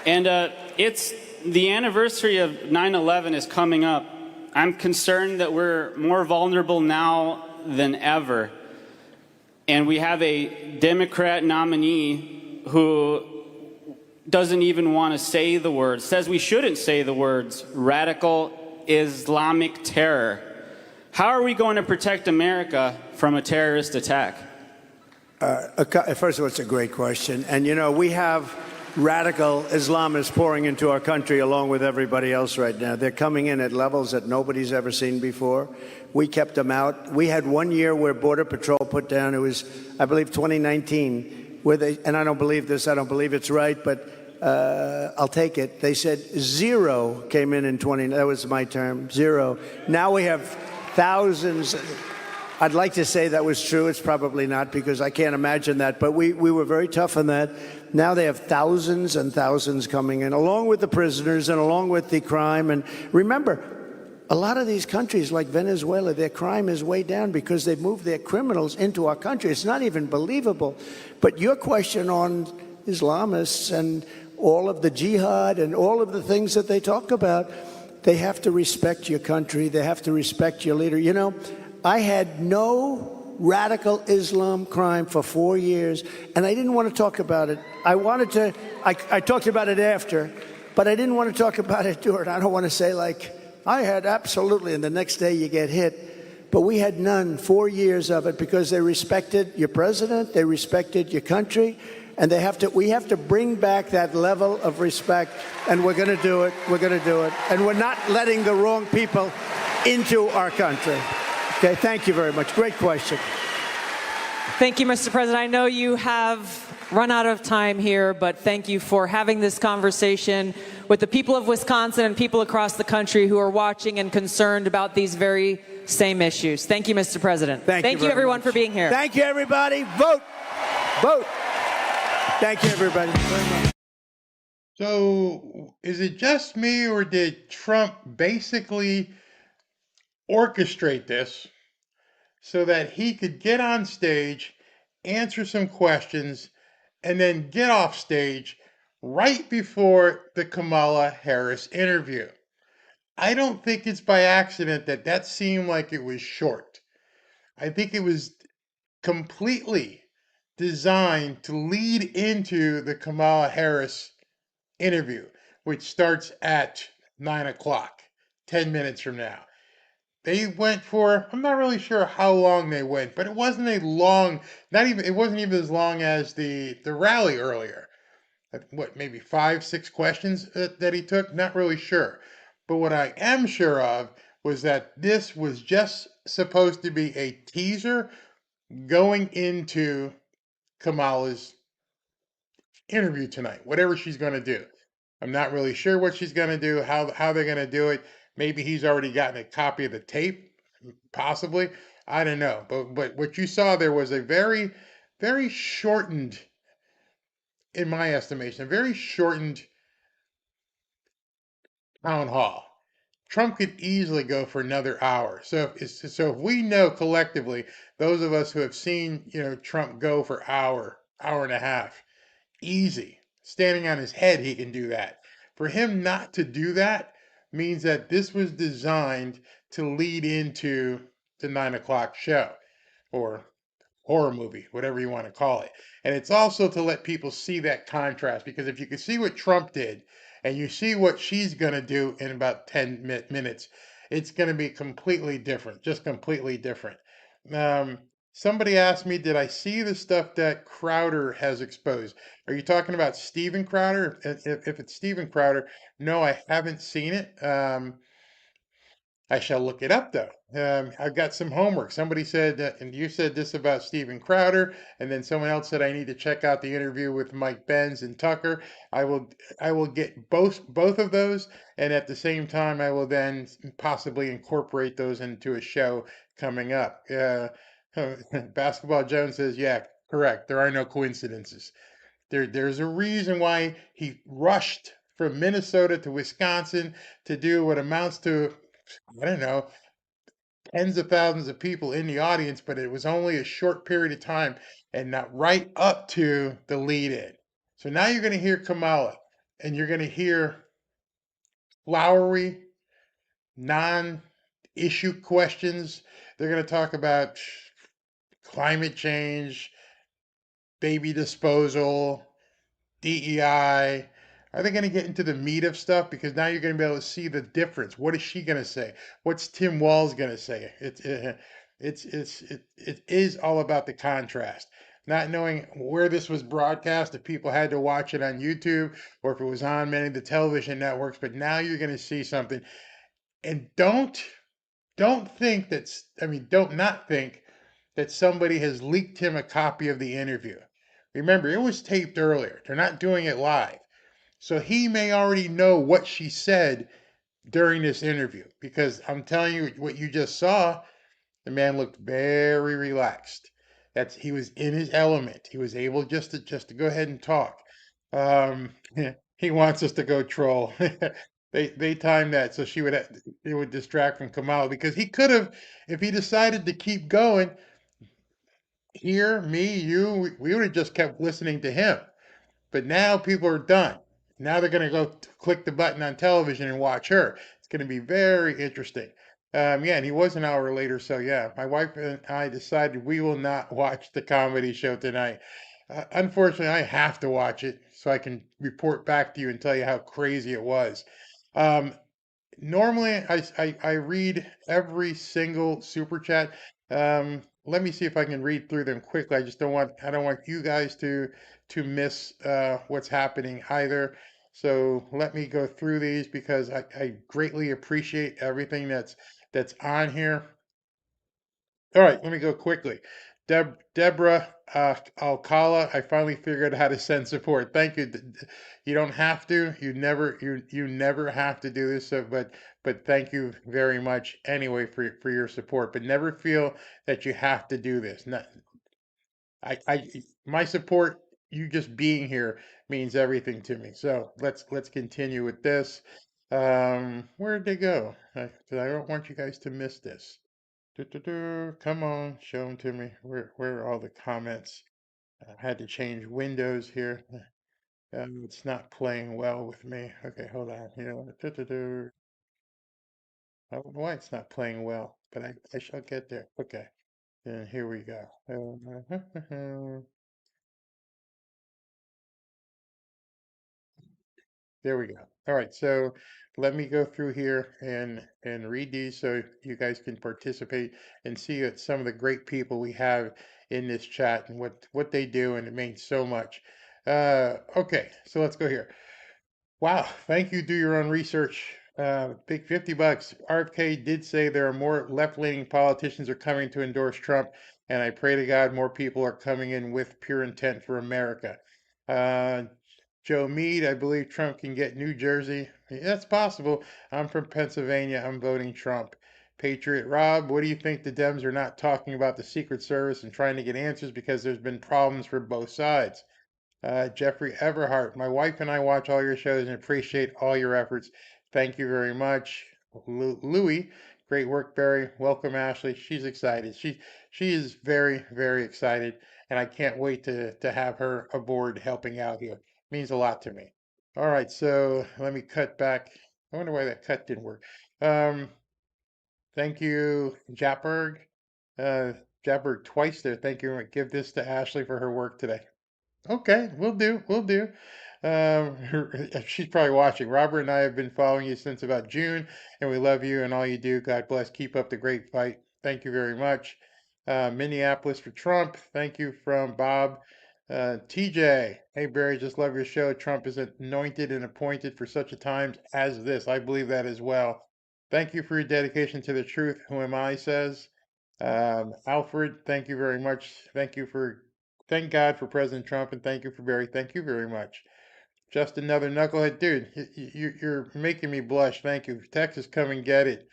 And it's the anniversary of 9/11 is coming up. I'm concerned that we're more vulnerable now than ever. And we have a Democrat nominee who doesn't even want to say the words, says we shouldn't say the words, radical Islamic terror. How are we going to protect America from a terrorist attack? First of all, it's a great question. And, you know, we have radical Islamists pouring into our country along with everybody else right now. They're coming in at levels that nobody's ever seen before. We kept them out. We had 1 year where Border Patrol put down, it was, I believe, 2019, where they, and I don't believe this, I don't believe it's right, but I'll take it. They said 0 came in 20, that was my term, 0. Now we have thousands. I'd like to say that was true. It's probably not, because I can't imagine that. But we were very tough on that. Now they have thousands and thousands coming in, along with the prisoners and along with the crime. And remember, a lot of these countries like Venezuela, their crime is way down because they've moved their criminals into our country. It's not even believable. But your question on Islamists and all of the jihad and all of the things that they talk about, they have to respect your country. They have to respect your leader. You know, I had no radical Islam crime for 4 years, and I didn't want to talk about it. I talked about it after, but I didn't want to talk about it during. I don't want to say, like, I had absolutely, and the next day you get hit. but we had none 4 years of it because they respected your president, they respected your country, and we have to bring back that level of respect, and we're going to do it. We're going to do it, and we're not letting the wrong people into our country. Okay, thank you very much. Great question. Thank you, Mr. President. I know you have run out of time here, but thank you for having this conversation with the people of Wisconsin and people across the country who are watching and concerned about these very same issues. Thank you, Mr. President. Thank you everyone, for being here. Thank you, everybody. Vote. Vote. Thank you, everybody. So, is it just me, or did Trump basically orchestrate this so that he could get on stage, answer some questions, and then get off stage right before the Kamala Harris interview? I don't think it's by accident that seemed like it was short. I think it was completely designed to lead into the Kamala Harris interview, which starts at 9 o'clock, 10 minutes from now. They went for, I'm not really sure how long they went, but it wasn't a long, it wasn't even as long as the rally earlier. What, maybe 5, 6 questions that he took? Not really sure. But what I am sure of was that this was just supposed to be a teaser going into Kamala's interview tonight, whatever she's going to do. I'm not really sure what she's going to do, how they're going to do it. Maybe he's already gotten a copy of the tape, possibly. I don't know. But what you saw there was a very, very shortened, in my estimation, a very shortened town hall. Trump could easily go for another hour. So if we know collectively, those of us who have seen, Trump go for hour and a half, easy. Standing on his head, he can do that. For him not to do that means that this was designed to lead into the 9 o'clock show, or horror movie, whatever you want to call it. And it's also to let people see that contrast, because if you can see what Trump did and you see what she's going to do in about 10 minutes, it's going to be completely different, just completely different. Somebody asked me, did I see the stuff that Crowder has exposed? Are you talking about Steven Crowder? If it's Steven Crowder, no, I haven't seen it. I shall look it up, though. I've got some homework. Somebody said, and you said this about Steven Crowder, and then someone else said I need to check out the interview with Mike Benz and Tucker. I will get both of those, and at the same time, I will then possibly incorporate those into a show coming up. Basketball Jones says, yeah, correct. There are no coincidences. There's a reason why he rushed from Minnesota to Wisconsin to do what amounts to, I don't know, tens of thousands of people in the audience, but it was only a short period of time and not right up to the lead in. So now you're going to hear Kamala, and you're going to hear flowery, non-issue questions. They're going to talk about climate change, baby disposal, DEI. Are they going to get into the meat of stuff? Because now you're going to be able to see the difference. What is she going to say? What's Tim Walz going to say? It is all about the contrast. Not knowing where this was broadcast, if people had to watch it on YouTube or if it was on many of the television networks. But now you're going to see something. And don't think don't not think that somebody has leaked him a copy of the interview. Remember, it was taped earlier. They're not doing it live. So he may already know what she said during this interview, because I'm telling you, what you just saw, the man looked very relaxed. He was in his element. He was able just to go ahead and talk. He wants us to go troll. They timed that so it would distract from Kamala, because he could have, if he decided to keep going, here, me, you, we would have just kept listening to him. But now people are done. Now they're going to go click the button on television and watch her. It's going to be very interesting. And he was an hour later. So yeah, my wife and I decided we will not watch the comedy show tonight. Unfortunately, I have to watch it so I can report back to you and tell you how crazy it was. normally I read every single super chat. Let me see if I can read through them quickly. I don't want you guys to miss what's happening either. So let me go through these because I greatly appreciate everything that's on here. All right, let me go quickly. Deborah Alcala, I finally figured out how to send support. Thank you. You don't have to. You never have to do this. So, but thank you very much anyway for your support. But never feel that you have to do this. Not, my support. You just being here means everything to me. So let's continue with this. Where'd they go? 'Cause I don't want you guys to miss this. Come on, show them to me. Where are all the comments? I had to change windows here. It's not playing well with me. Okay, hold on. You know, I don't know why it's not playing well, but I shall get there. Okay, and here we go. There we go. All right, so let me go through here and read these so you guys can participate and see some of the great people we have in this chat and what they do, and it means so much. Okay, so let's go here. Wow, thank you. Do your own research. Big $50. RFK did say there are more left-leaning politicians are coming to endorse Trump, and I pray to God more people are coming in with pure intent for America. Uh, Joe Mead, I believe Trump can get New Jersey. Yeah, that's possible. I'm from Pennsylvania. I'm voting Trump. Patriot Rob, what do you think the Dems are not talking about the Secret Service and trying to get answers because there's been problems for both sides? Jeffrey Everhart, my wife and I watch all your shows and appreciate all your efforts. Thank you very much. Louie, great work, Barry. Welcome, Ashley. She's excited. She is very excited, and I can't wait to have her aboard helping out here. Means a lot to me. All right, so let me cut back. I wonder why that cut didn't work. Um, Thank you, Japberg. Uh, Japberg twice there. Thank you. Give this to Ashley for her work today. Okay, we'll do. We'll do. She's probably watching. Robert and I have been following you since about June, and we love you and all you do. God bless. Keep up the great fight. Thank you very much. Minneapolis for Trump. Thank you from Bob. TJ. Hey, Barry, just love your show. Trump is anointed and appointed for such a time as this. I believe that as well. Thank you for your dedication to the truth. Who am I, says. Alfred, thank you very much. Thank God for President Trump, and thank you for Barry. Thank you very much. Just another knucklehead, dude. You're making me blush. Thank you. Texas, come and get it.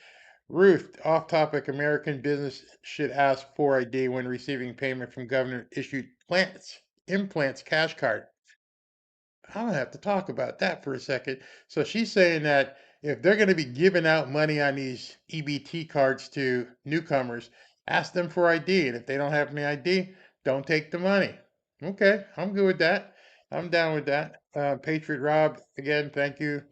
Ruth, off topic. American business should ask for ID when receiving payment from government issued implants cash card. I'm gonna have to talk about that for a second. So she's saying that if they're gonna be giving out money on these EBT cards to newcomers, ask them for ID, and if they don't have any ID, don't take the money. Okay, I'm good with that. I'm down with that. Patriot Rob, again, thank you.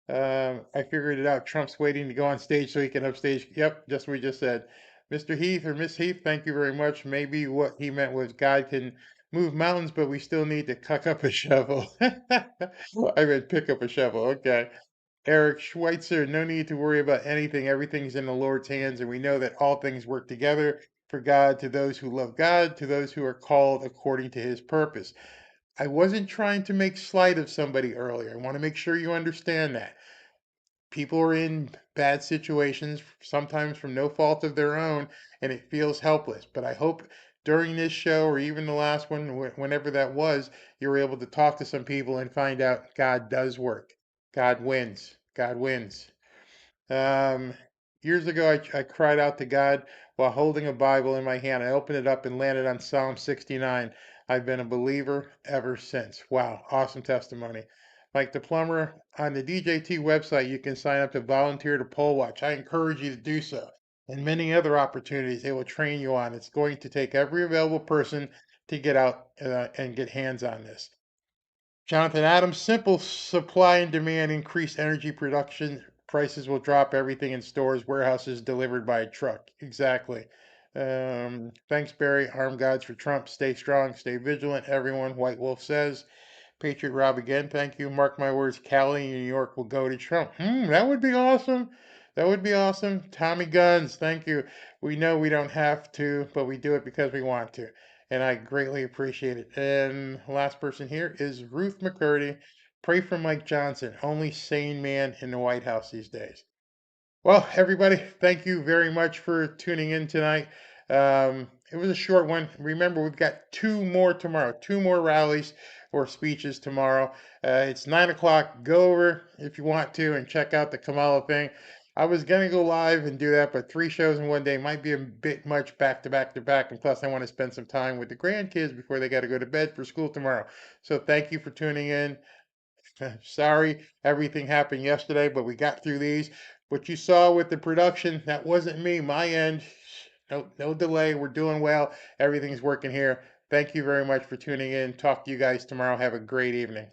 I figured it out. Trump's waiting to go on stage so he can upstage. Yep, just what we just said. Mr. Heath or Miss Heath, thank you very much. Maybe what he meant was God can move mountains, but we still need to cuck up a shovel. I meant pick up a shovel. Okay. Eric Schweitzer, no need to worry about anything. Everything's in the Lord's hands, and we know that all things work together for God to those who love God, to those who are called according to his purpose. I wasn't trying to make slight of somebody earlier. I want to make sure you understand that. People are in bad situations, sometimes from no fault of their own, and it feels helpless. But I hope during this show or even the last one, whenever that was, you were able to talk to some people and find out God does work. God wins. God wins. Um, Years ago, I cried out to God while holding a Bible in my hand. I opened it up and landed on Psalm 69. I've been a believer ever since. Wow, awesome testimony. Mike the Plumber, on the DJT website, you can sign up to volunteer to poll watch. I encourage you to do so. And many other opportunities they will train you on. It's going to take every available person to get out and get hands on this. Jonathan Adams, simple supply and demand, increased energy production, prices will drop, everything in stores, warehouses delivered by a truck. Exactly. Thanks, Barry. Armed gods for Trump. Stay strong, stay vigilant, everyone. White Wolf says. Patriot Rob again, thank you. Mark my words, Cali, New York will go to Trump. That would be awesome. That would be awesome. Tommy Guns, thank you. We know we don't have to, but we do it because we want to. And I greatly appreciate it. And last person here is Ruth McCurdy. Pray for Mike Johnson, only sane man in the White House these days. Well, everybody, thank you very much for tuning in tonight. It was a short one. Remember, we've got two more tomorrow, two more rallies or speeches tomorrow. It's 9 o'clock. Go over if you want to and check out the Kamala thing. I was going to go live and do that, but 3 shows in one day might be a bit much back to back to back. And plus, I want to spend some time with the grandkids before they got to go to bed for school tomorrow. So thank you for tuning in. Sorry, everything happened yesterday, but we got through these. What you saw with the production, that wasn't me, my end. No delay. We're doing well. Everything's working here. Thank you very much for tuning in. Talk to you guys tomorrow. Have a great evening.